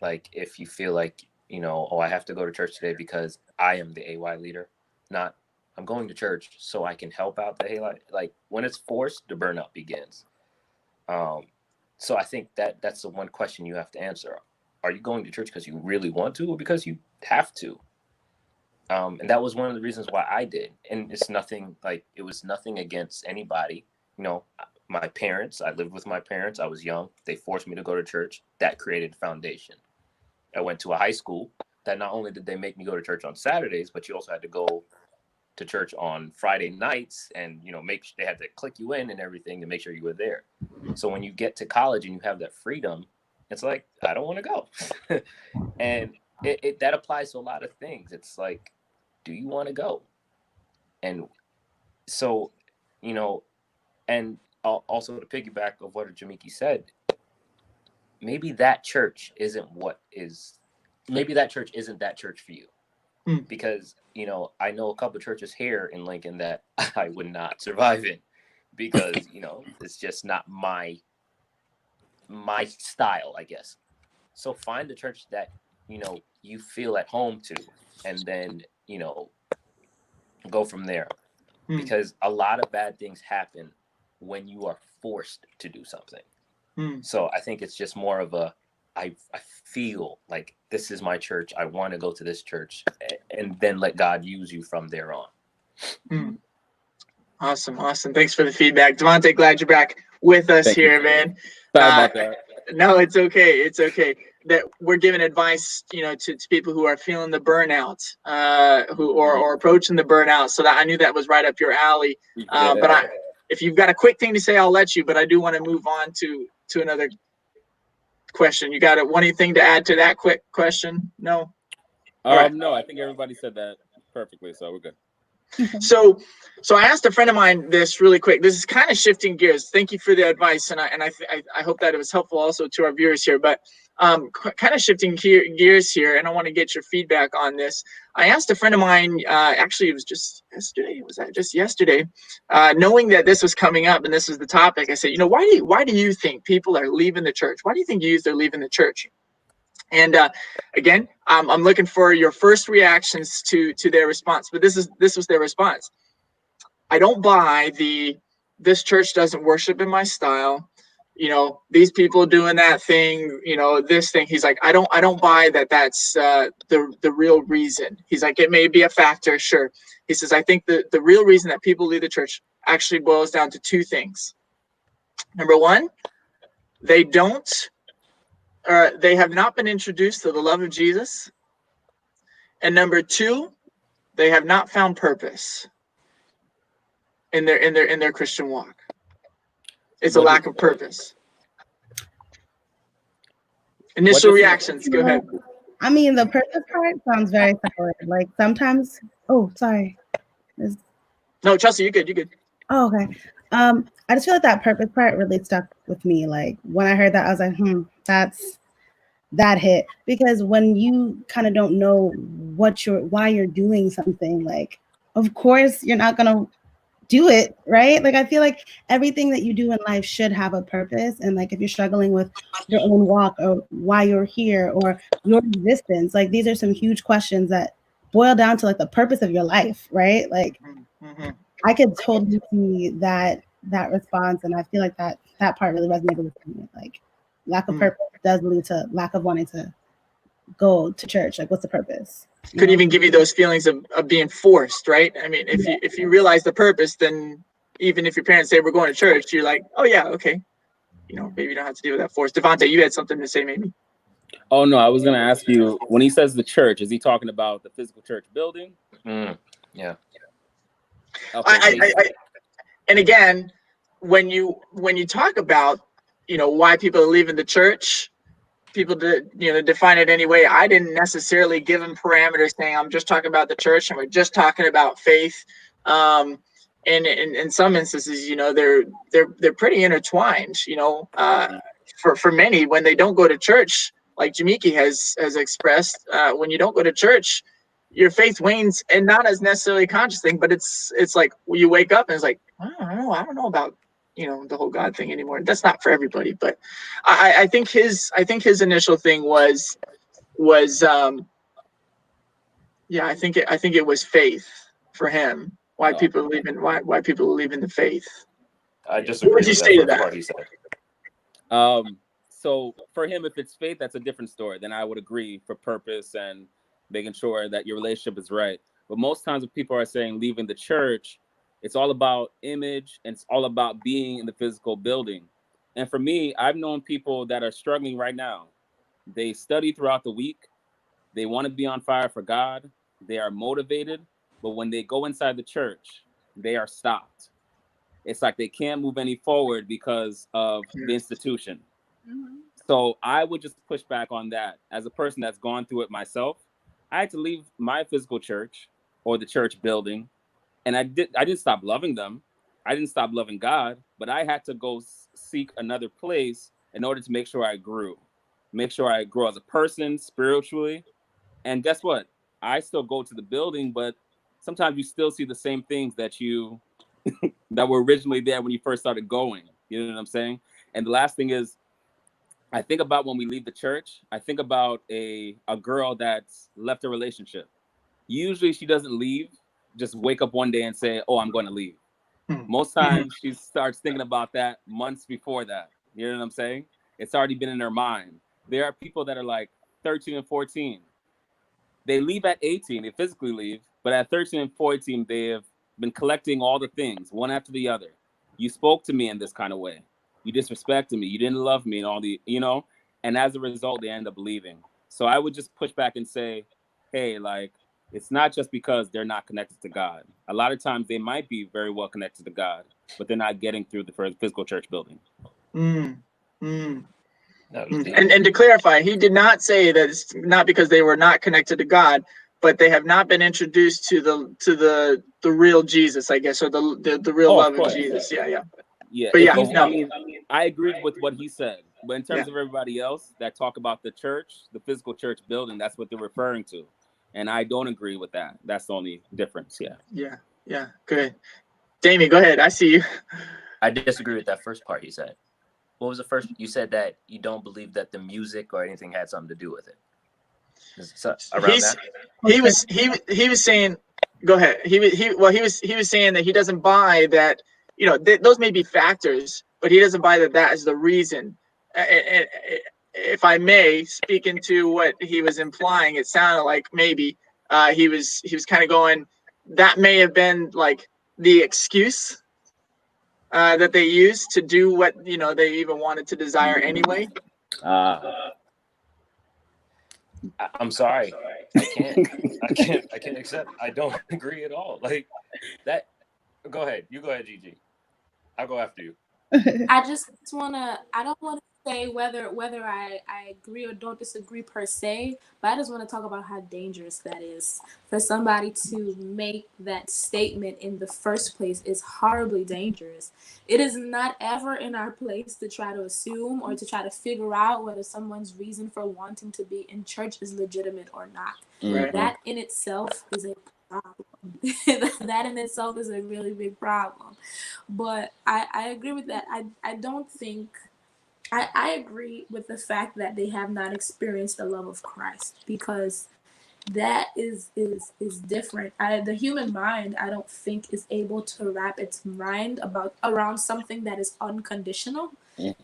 Like, if you feel like, I have to go to church today because I am the AY leader, not I'm going to church so I can help out the AY. Like, when it's forced, the burnout begins. So I think that's the one question you have to answer. Are you going to church because you really want to, or because you have to? And that was one of the reasons why I did. And it was nothing against anybody. My parents, I lived with my parents. I was young. They forced me to go to church. That created a foundation. I went to a high school that not only did they make me go to church on Saturdays, but you also had to go to church on Friday nights, and they had to click you in and everything to make sure you were there. So when you get to college and you have that freedom, it's like, I don't want to go. And that applies to a lot of things. It's like, do you want to go? And so, and also to piggyback of what Jamiki said, maybe that church isn't that church for you. Because, I know a couple of churches here in Lincoln that I would not survive in, because, it's just not my style, I guess. So find a church that, you feel at home to, and then, go from there. Because a lot of bad things happen when you are forced to do something. So I think it's just more of I feel like this is my church. I want to go to this church, and then let God use you from there on. Awesome. Thanks for the feedback. Devontae, glad you're back with us. Thank here, you. Man. Sorry about that. No, it's okay. It's okay. That we're giving advice, to people who are feeling the burnout, who or approaching the burnout. So that I knew that was right up your alley. But if you've got a quick thing to say, I'll let you. But I do want to move on to another question. You got anything to add to that quick question? No. Right. No, I think everybody said that perfectly, so we're good. So I asked a friend of mine this really quick. This is kind of shifting gears. Thank you for the advice, and I hope that it was helpful also to our viewers here. But kind of shifting gears here, and I want to get your feedback on this. I asked a friend of mine. Actually, it was just yesterday. Was that just yesterday? Knowing that this was coming up and this was the topic, I said, why do you think people are leaving the church? Why do you think they're leaving the church? And again, I'm looking for your first reactions to their response. But this was their response. I don't buy this church doesn't worship in my style. These people doing that thing. This thing. He's like, I don't buy that. That's the real reason. He's like, it may be a factor, sure. He says, I think the real reason that people leave the church actually boils down to two things. Number one, they have not been introduced to the love of Jesus. And number two, they have not found purpose in their Christian walk. it's a What lack do- of purpose. Initial does he- reactions. Go ahead. I mean, the purpose part sounds very solid. Like sometimes, oh, sorry. No, Chelsea, you're good. You're good. Oh, okay. I just feel like that purpose part really stuck with me. Like when I heard that, I was like, that hit. Because when you kind of don't know why you're doing something, like, of course you're not gonna do it, right? Like I feel like everything that you do in life should have a purpose. And like if you're struggling with your own walk or why you're here or your existence, like these are some huge questions that boil down to like the purpose of your life, right? Like Mm-hmm. I could totally see that response, and I feel like that part really resonated with me. Like lack of purpose does lead to lack of wanting to go to church. Like what's the purpose? Could even give you those feelings of being forced, right? I mean, if you realize the purpose, then even if your parents say we're going to church, you're like, oh yeah, okay. You know, maybe you don't have to deal with that force. Devontae, you had something to say, maybe. Oh no, I was gonna ask you, when he says the church, is he talking about the physical church building? Yeah. Okay. And again, when you talk about, you know, why people are leaving the church, people define it anyway. I didn't necessarily give them parameters saying I'm just talking about the church and we're just talking about faith. And in some instances, you know, they're pretty intertwined. You know, for many, when they don't go to church, like Jamiki has expressed, when you don't go to church, your faith wanes, and not as necessarily a conscious thing, but it's like you wake up and it's like, I don't know about, you know, the whole God thing anymore. That's not for everybody, but I think his initial thing was yeah, I think it was faith for him. Why people are leaving the faith. I What disagree would you with say to that first that? part he said. So for him, if it's faith, that's a different story. Then I would agree for purpose and making sure that your relationship is right. But most times when people are saying leaving the church, it's all about image and it's all about being in the physical building. And for me, I've known people that are struggling right now. They study throughout the week. They want to be on fire for God. They are motivated. But when they go inside the church, they are stopped. It's like they can't move any forward because of the institution. Mm-hmm. So I would just push back on that. As a person that's gone through it myself, I had to leave my physical church or the church building, and I didn't stop loving them. I didn't stop loving God, but I had to go seek another place in order to make sure I grew as a person spiritually. And guess what? I still go to the building, but sometimes you still see the same things that were originally there when you first started going. You know what I'm saying? And the last thing is, I think about when we leave the church, I think about a girl that's left a relationship. Usually she doesn't leave, just wake up one day and say, oh, I'm going to leave. Most times she starts thinking about that months before that. You know what I'm saying? It's already been in her mind. There are people that are like 13 and 14. They leave at 18, they physically leave, but at 13 and 14, they have been collecting all the things, one after the other. You spoke to me in this kind of way. You disrespected me. You didn't love me and all the, you know, and as a result, they end up leaving. So I would just push back and say, hey, like, it's not just because they're not connected to God. A lot of times they might be very well connected to God, but they're not getting through the physical church building. And to clarify, he did not say that it's not because they were not connected to God, but they have not been introduced to the real Jesus, I guess, or the real love of Jesus. Yeah, but yeah, I mean, I agreed with what he said, but in terms of everybody else that talk about the church, the physical church building, that's what they're referring to, and I don't agree with that. That's the only difference. Yeah. Good. Damien, go ahead. I see you. I disagree with that first part you said. What was the first? You said that you don't believe that the music or anything had something to do with it. He was saying, go ahead. He was saying that he doesn't buy that. You know, those may be factors, but he doesn't buy that is the reason. And if I may speak into what he was implying, it sounded like maybe he was kind of going, that may have been like the excuse that they used to do what, you know, they even wanted to desire anyway. I'm sorry. I can't accept. I don't agree at all. Like that. Go ahead. You go ahead, Gigi. I'll go after you. I just wanna. I don't want to say whether I agree or don't disagree per se, but I just want to talk about how dangerous that is. For somebody to make that statement in the first place is horribly dangerous. It is not ever in our place to try to assume or to try to figure out whether someone's reason for wanting to be in church is legitimate or not. Right. That in itself is a problem. That in itself is a really big problem. But I agree with that. I don't think I agree with the fact that they have not experienced the love of Christ, because that is different. The human mind, I don't think, is able to wrap its mind around something that is unconditional,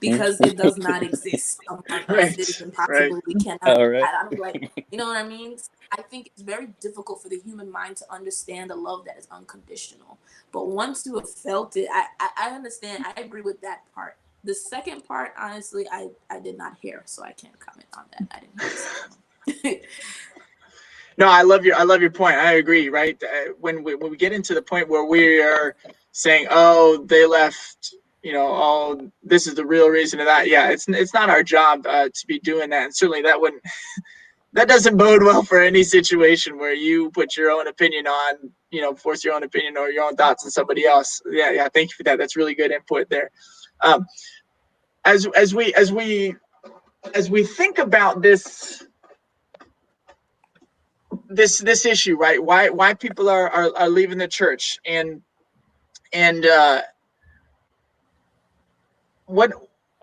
because it does not exist among us. It is Right. Right. impossible. We cannot. All right. I don't like. You know what I mean? I think it's very difficult for the human mind to understand a love that is unconditional. But once you have felt it, I understand. I agree with that part. The second part, honestly, I did not hear, so I can't comment on that. I didn't hear the second one. No, I love your point. I agree. Right. When we get into the point where we are saying, "Oh, they left," "Oh, this is the real reason of that." Yeah, it's not our job to be doing that, and certainly that doesn't bode well for any situation where you put your own opinion on, force your own opinion or your own thoughts on somebody else. Yeah. Thank you for that. That's really good input there. As we think about this issue, right? Why people are leaving the church, and what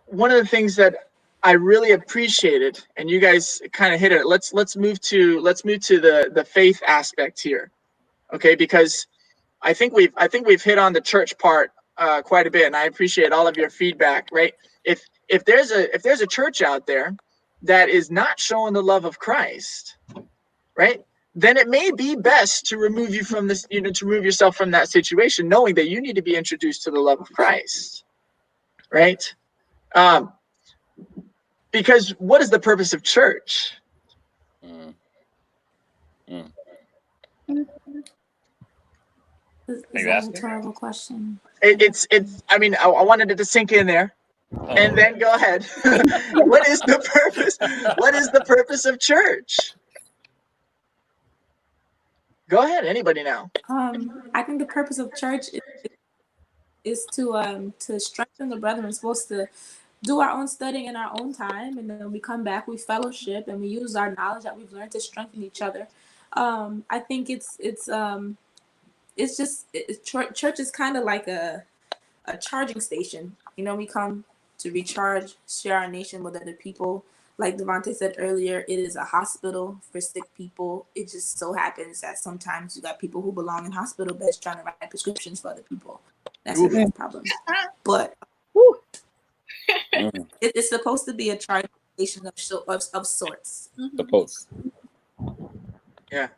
one of the things that I really appreciated, and you guys kind of hit it. Let's move to the faith aspect here, okay? Because I think we've hit on the church part quite a bit, and I appreciate all of your feedback. Right? If there's a church out there that is not showing the love of Christ, right, then it may be best to remove you from this, to remove yourself from that situation, knowing that you need to be introduced to the love of Christ, right? Because what is the purpose of church? Is Are you that a asking? rhetorical question? It's. I mean, I wanted it to sink in there, and then go ahead. What is the purpose? What is the purpose of church? Go ahead, anybody now. I think the purpose of church is to strengthen the brethren. We're supposed to do our own studying in our own time, and then we come back, we fellowship, and we use our knowledge that we've learned to strengthen each other. I think church is kind of like a charging station. We come to recharge, share our nation with other people. Like Devontae said earlier, it is a hospital for sick people. It just so happens that sometimes you got people who belong in hospital beds trying to write prescriptions for other people. That's a real problem. But it's supposed to be a charging station of sorts. Supposed. Yeah.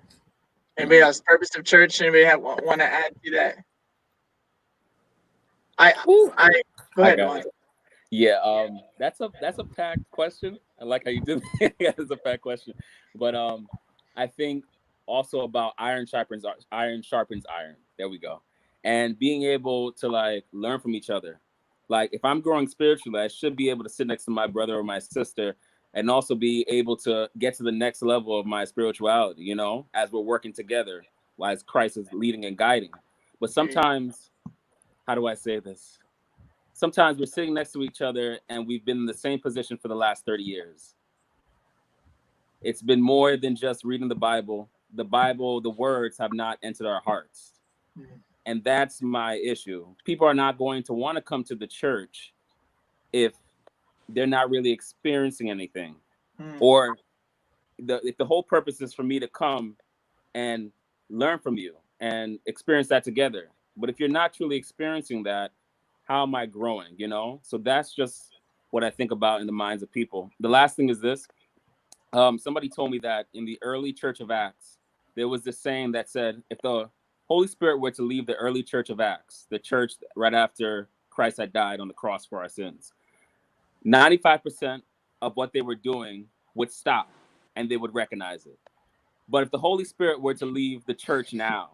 Anybody else? Purpose of church? Anybody want to add to that? Go ahead. got it. Yeah, that's a packed question. I like how you did that. It's a packed question, but I think also about iron sharpens iron. There we go, and being able to like learn from each other. Like if I'm growing spiritually, I should be able to sit next to my brother or my sister, and also be able to get to the next level of my spirituality. As we're working together, as Christ is leading and guiding. But sometimes, how do I say this? Sometimes we're sitting next to each other and we've been in the same position for the last 30 years. It's been more than just reading the Bible. The Bible, the words have not entered our hearts. And that's my issue. People are not going to want to come to the church if they're not really experiencing anything. Or if the whole purpose is for me to come and learn from you and experience that together. But if you're not truly experiencing that, how am I growing, So that's just what I think about in the minds of people. The last thing is this. Somebody told me that in the early Church of Acts, there was this saying that said, if the Holy Spirit were to leave the early Church of Acts, the church right after Christ had died on the cross for our sins, 95% of what they were doing would stop and they would recognize it. But if the Holy Spirit were to leave the church now,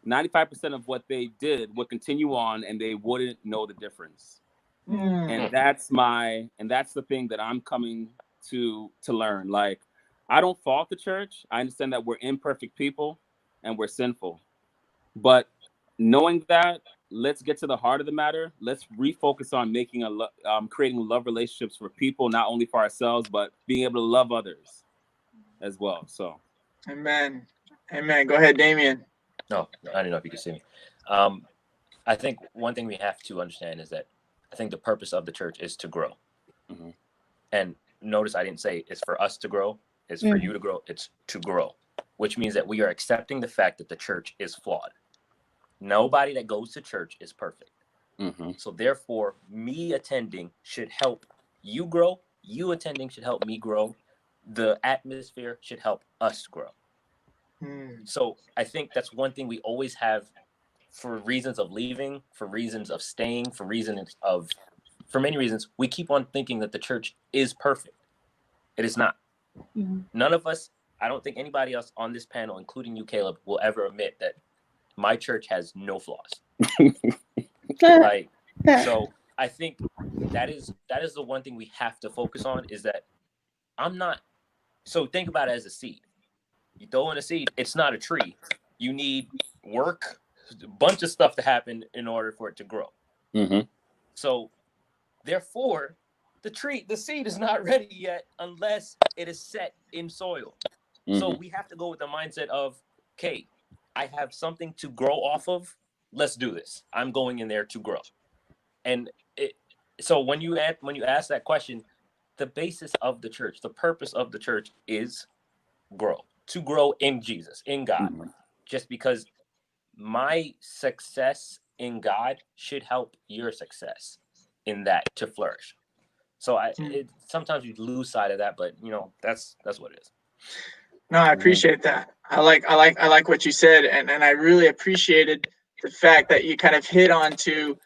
95% of what they did would continue on and they wouldn't know the difference. And that's the thing that I'm coming to learn. Like, I don't fault the church. I understand that we're imperfect people and we're sinful. But knowing that, let's get to the heart of the matter. Let's refocus on making creating love relationships for people, not only for ourselves, but being able to love others as well. So, Amen. Go ahead, Damien. No, I don't know if you can see me. I think one thing we have to understand is that I think the purpose of the church is to grow. Mm-hmm. And notice I didn't say it's for us to grow, it's for you to grow, it's to grow, which means that we are accepting the fact that the church is flawed. Nobody that goes to church is perfect. Mm-hmm. So therefore, me attending should help you grow. You attending should help me grow. The atmosphere should help us grow. So I think that's one thing we always have, for reasons of leaving, for reasons of staying, for many reasons, we keep on thinking that the church is perfect. It is not. Mm-hmm. None of us, I don't think anybody else on this panel, including you, Caleb, will ever admit that my church has no flaws. Like, so I think that is the one thing we have to focus on, is that so think about it as a seed. You throw in a seed, it's not a tree. You need work, a bunch of stuff to happen in order for it to grow. Mm-hmm. So therefore, the seed is not ready yet unless it is set in soil. Mm-hmm. So we have to go with the mindset of, okay, I have something to grow off of. Let's do this. I'm going in there to grow. And so when you ask that question, the basis of the church, the purpose of the church is to grow in Jesus, in God. Mm-hmm. Just because my success in God should help your success in that to flourish. So sometimes you lose sight of that, but that's what it is. No, I appreciate that. I like what you said, and I really appreciated the fact that you kind of hit on to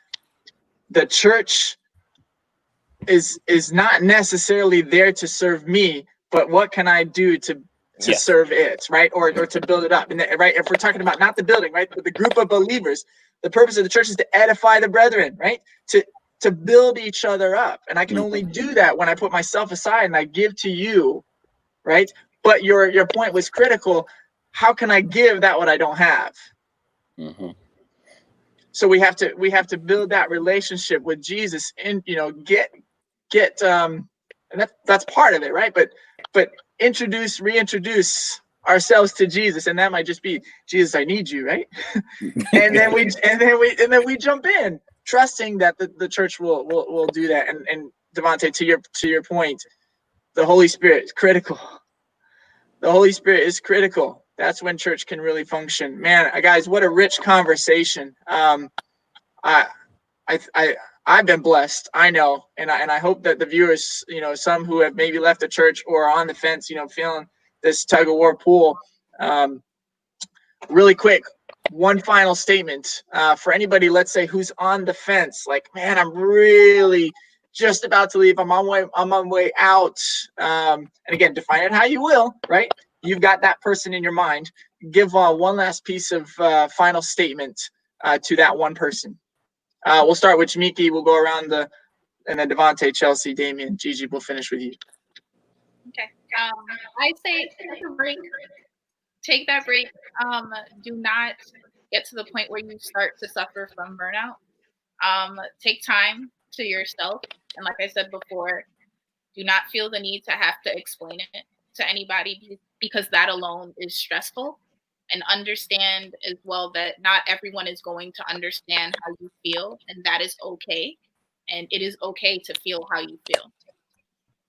the church is not necessarily there to serve me, but what can I do to Yes. serve it, right? Or to build it up. And right, if we're talking about not the building, right, but the group of believers, the purpose of the church is to edify the brethren, right? To build each other up. And I can only do that when I put myself aside and I give to you, right? But your point was critical. How can I give that what I don't have? Mm-hmm. So we have to build that relationship with Jesus, and get and that's part of it, right? But reintroduce ourselves to Jesus, and that might just be, Jesus, I need you, right? and then we jump in, trusting that the church will do that. And Devontae, to your point, the Holy Spirit is critical. The Holy Spirit is critical. That's when church can really function. Man, guys, what a rich conversation. I've been blessed, I know, and I hope that the viewers, some who have maybe left the church or are on the fence, feeling this tug of war pull. Really quick, one final statement for anybody, let's say, who's on the fence, like, man, I'm really just about to leave. I'm on my way out. And again, define it how you will, right? You've got that person in your mind. Give one last piece of final statement to that one person. We'll start with Jamiki. We'll go around and then Devontae, Chelsea, Damien, Gigi. We'll finish with you. Okay. I say take a break. Take that break. Do not get to the point where you start to suffer from burnout. Take time to yourself. And like I said before, do not feel the need to have to explain it to anybody, because that alone is stressful. And understand as well that not everyone is going to understand how you feel, and that is okay. And it is okay to feel how you feel.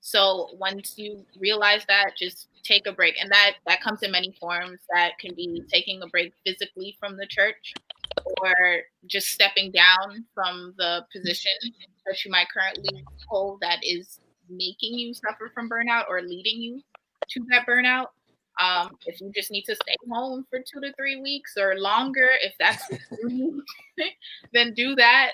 So once you realize that, just take a break. And that comes in many forms. That can be taking a break physically from the church, or just stepping down from the position that you might currently hold that is making you suffer from burnout or leading you to that burnout. If you just need to stay home for 2 to 3 weeks or longer, if that's what you need, then do that.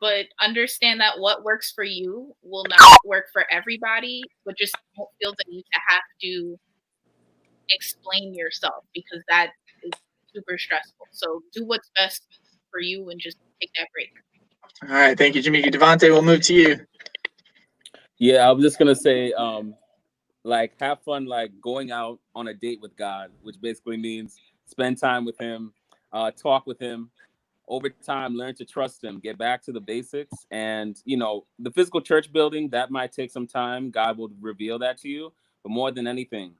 But understand that what works for you will not work for everybody, but just don't feel the need to have to explain yourself, because that is super stressful. So do what's best for you and just take that break. All right, thank you, Jamika. Devontae, we'll move to you. Yeah, I was just gonna say, like, have fun, like going out on a date with God, which basically means spend time with Him, talk with Him. Over time, learn to trust Him. Get back to the basics, and the physical church building, that might take some time. God will reveal that to you, but more than anything,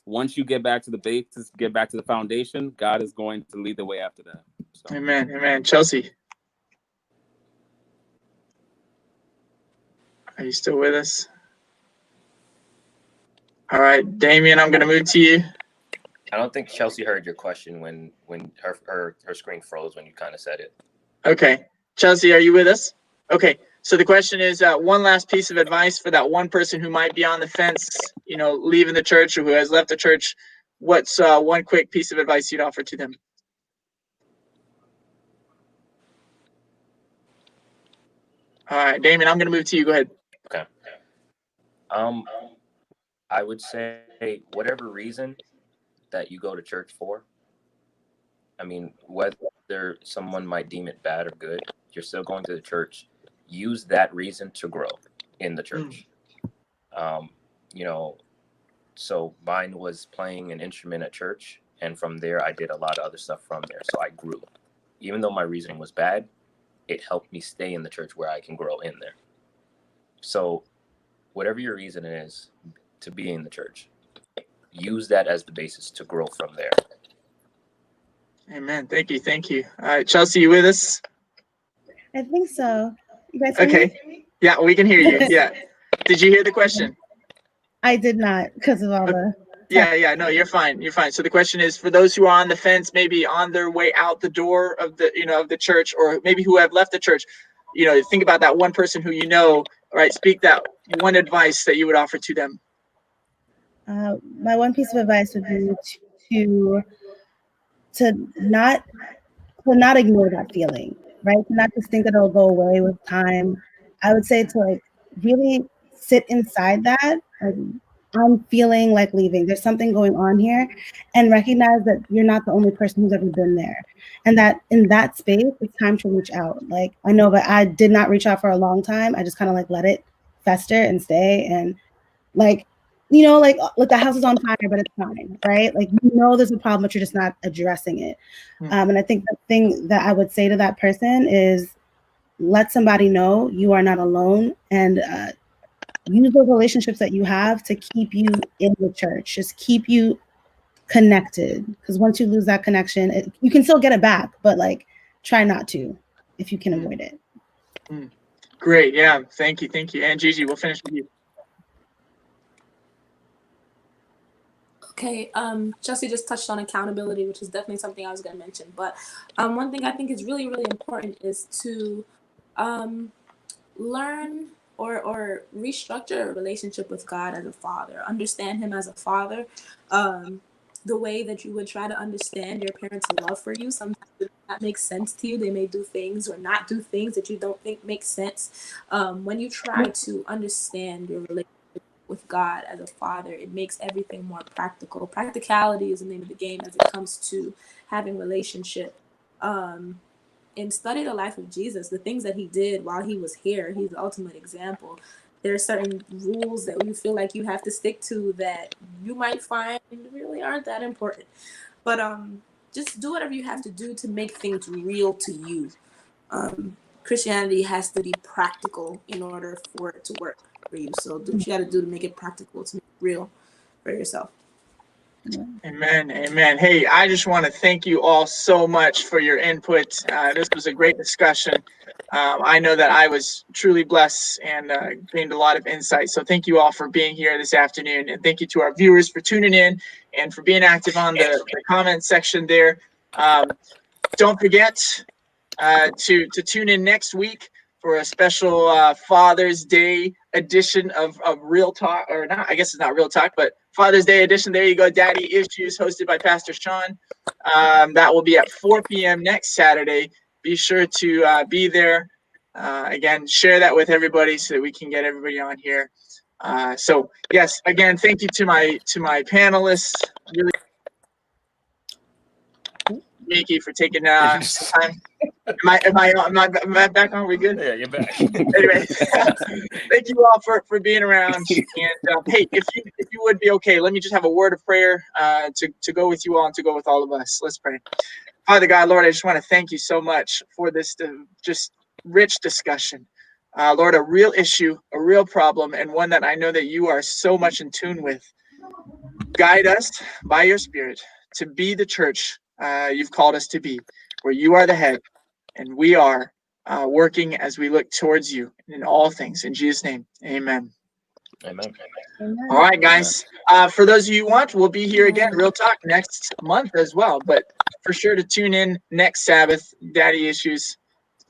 once you get back to the basics, get back to the foundation, God is going to lead the way after that. So. Amen. Amen. Chelsea, are you still with us? All right, Damien, I'm going to move to you. I don't think Chelsea heard your question when her screen froze when you kind of said it. Okay. Chelsea, are you with us? Okay. So the question is, one last piece of advice for that one person who might be on the fence, leaving the church or who has left the church. What's one quick piece of advice you'd offer to them? All right, Damien, I'm going to move to you. Go ahead. Okay. I would say whatever reason that you go to church for, I mean, whether someone might deem it bad or good, you're still going to the church. Use that reason to grow in the church. So mine was playing an instrument at church, and from there I did a lot of other stuff from there. So I grew. Even though my reasoning was bad, it helped me stay in the church where I can grow in there. So whatever your reason is to be in the church, use that as the basis to grow from there. Amen. Thank you. Thank you. All right, Chelsea, you with us? I think so. You guys hear me? Okay. Yeah, we can hear you. Yeah. Did you hear the question? I did not, because of all the. Yeah. No, you're fine. You're fine. So the question is, for those who are on the fence, maybe on their way out the door of the church, or maybe who have left the church, think about that one person who right? Speak that one advice that you would offer to them. My one piece of advice would be to not ignore that feeling, right? To not just think that it'll go away with time. I would say to really sit inside that. I'm feeling like leaving. There's something going on here, and recognize that you're not the only person who's ever been there, and that in that space, it's time to reach out. Like, I know, but I did not reach out for a long time. I just kind of let it fester and stay, and like the house is on fire, but it's fine, right? There's a problem, but you're just not addressing it. And I think the thing that I would say to that person is, let somebody know you are not alone, and use those relationships that you have to keep you in the church, just keep you connected. Because once you lose that connection, you can still get it back, but try not to if you can avoid it. Great. Yeah. Thank you. And Gigi, we'll finish with you. Okay, Chelsea just touched on accountability, which is definitely something I was going to mention. But one thing I think is really, really important is to learn or restructure a relationship with God as a father. Understand Him as a father, the way that you would try to understand your parents' love for you. Sometimes that makes sense to you. They may do things or not do things that you don't think make sense. When you try to understand your relationship with God as a father, it makes everything more practical. Practicality is the name of the game as it comes to having relationship. And study the life of Jesus, the things that He did while He was here. He's the ultimate example. There are certain rules that you feel like you have to stick to that you might find really aren't that important. But just do whatever you have to do to make things real to you. Christianity has to be practical in order for it to work for you. So do what you got to do to make it practical, to make it real for yourself. Amen. Hey, I just want to thank you all so much for your input. This was a great discussion. I know that I was truly blessed and gained a lot of insight. So thank you all for being here this afternoon. And thank you to our viewers for tuning in and for being active on the comment section there. Don't forget to tune in next week for a special Father's Day edition of Real Talk, or not, I guess it's not Real Talk, but Father's Day edition. There you go, Daddy Issues, hosted by Pastor Sean. That will be at 4 p.m. next Saturday. Be sure to be there. Again, share that with everybody so that we can get everybody on here. So yes, again, thank you to my panelists. Really. Miki, for taking some time. Am I back on? We good? Yeah, you're back. Anyway, thank you all for being around. And hey, if you would be okay, let me just have a word of prayer to go with you all and to go with all of us. Let's pray. Father God, Lord, I just want to thank you so much for this just rich discussion. Lord, a real issue, a real problem, and one that I know that you are so much in tune with. Guide us by your Spirit to be the church you've called us to be, where you are the head, and we are working as we look towards you in all things. In Jesus' name, amen. Amen. All right, guys. For those of you who want, we'll be here again, Real Talk, next month as well. But for sure to tune in next Sabbath, Daddy Issues.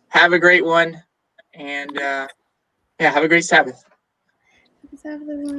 Have a great one. And have a great Sabbath. Happy Sabbath, everyone.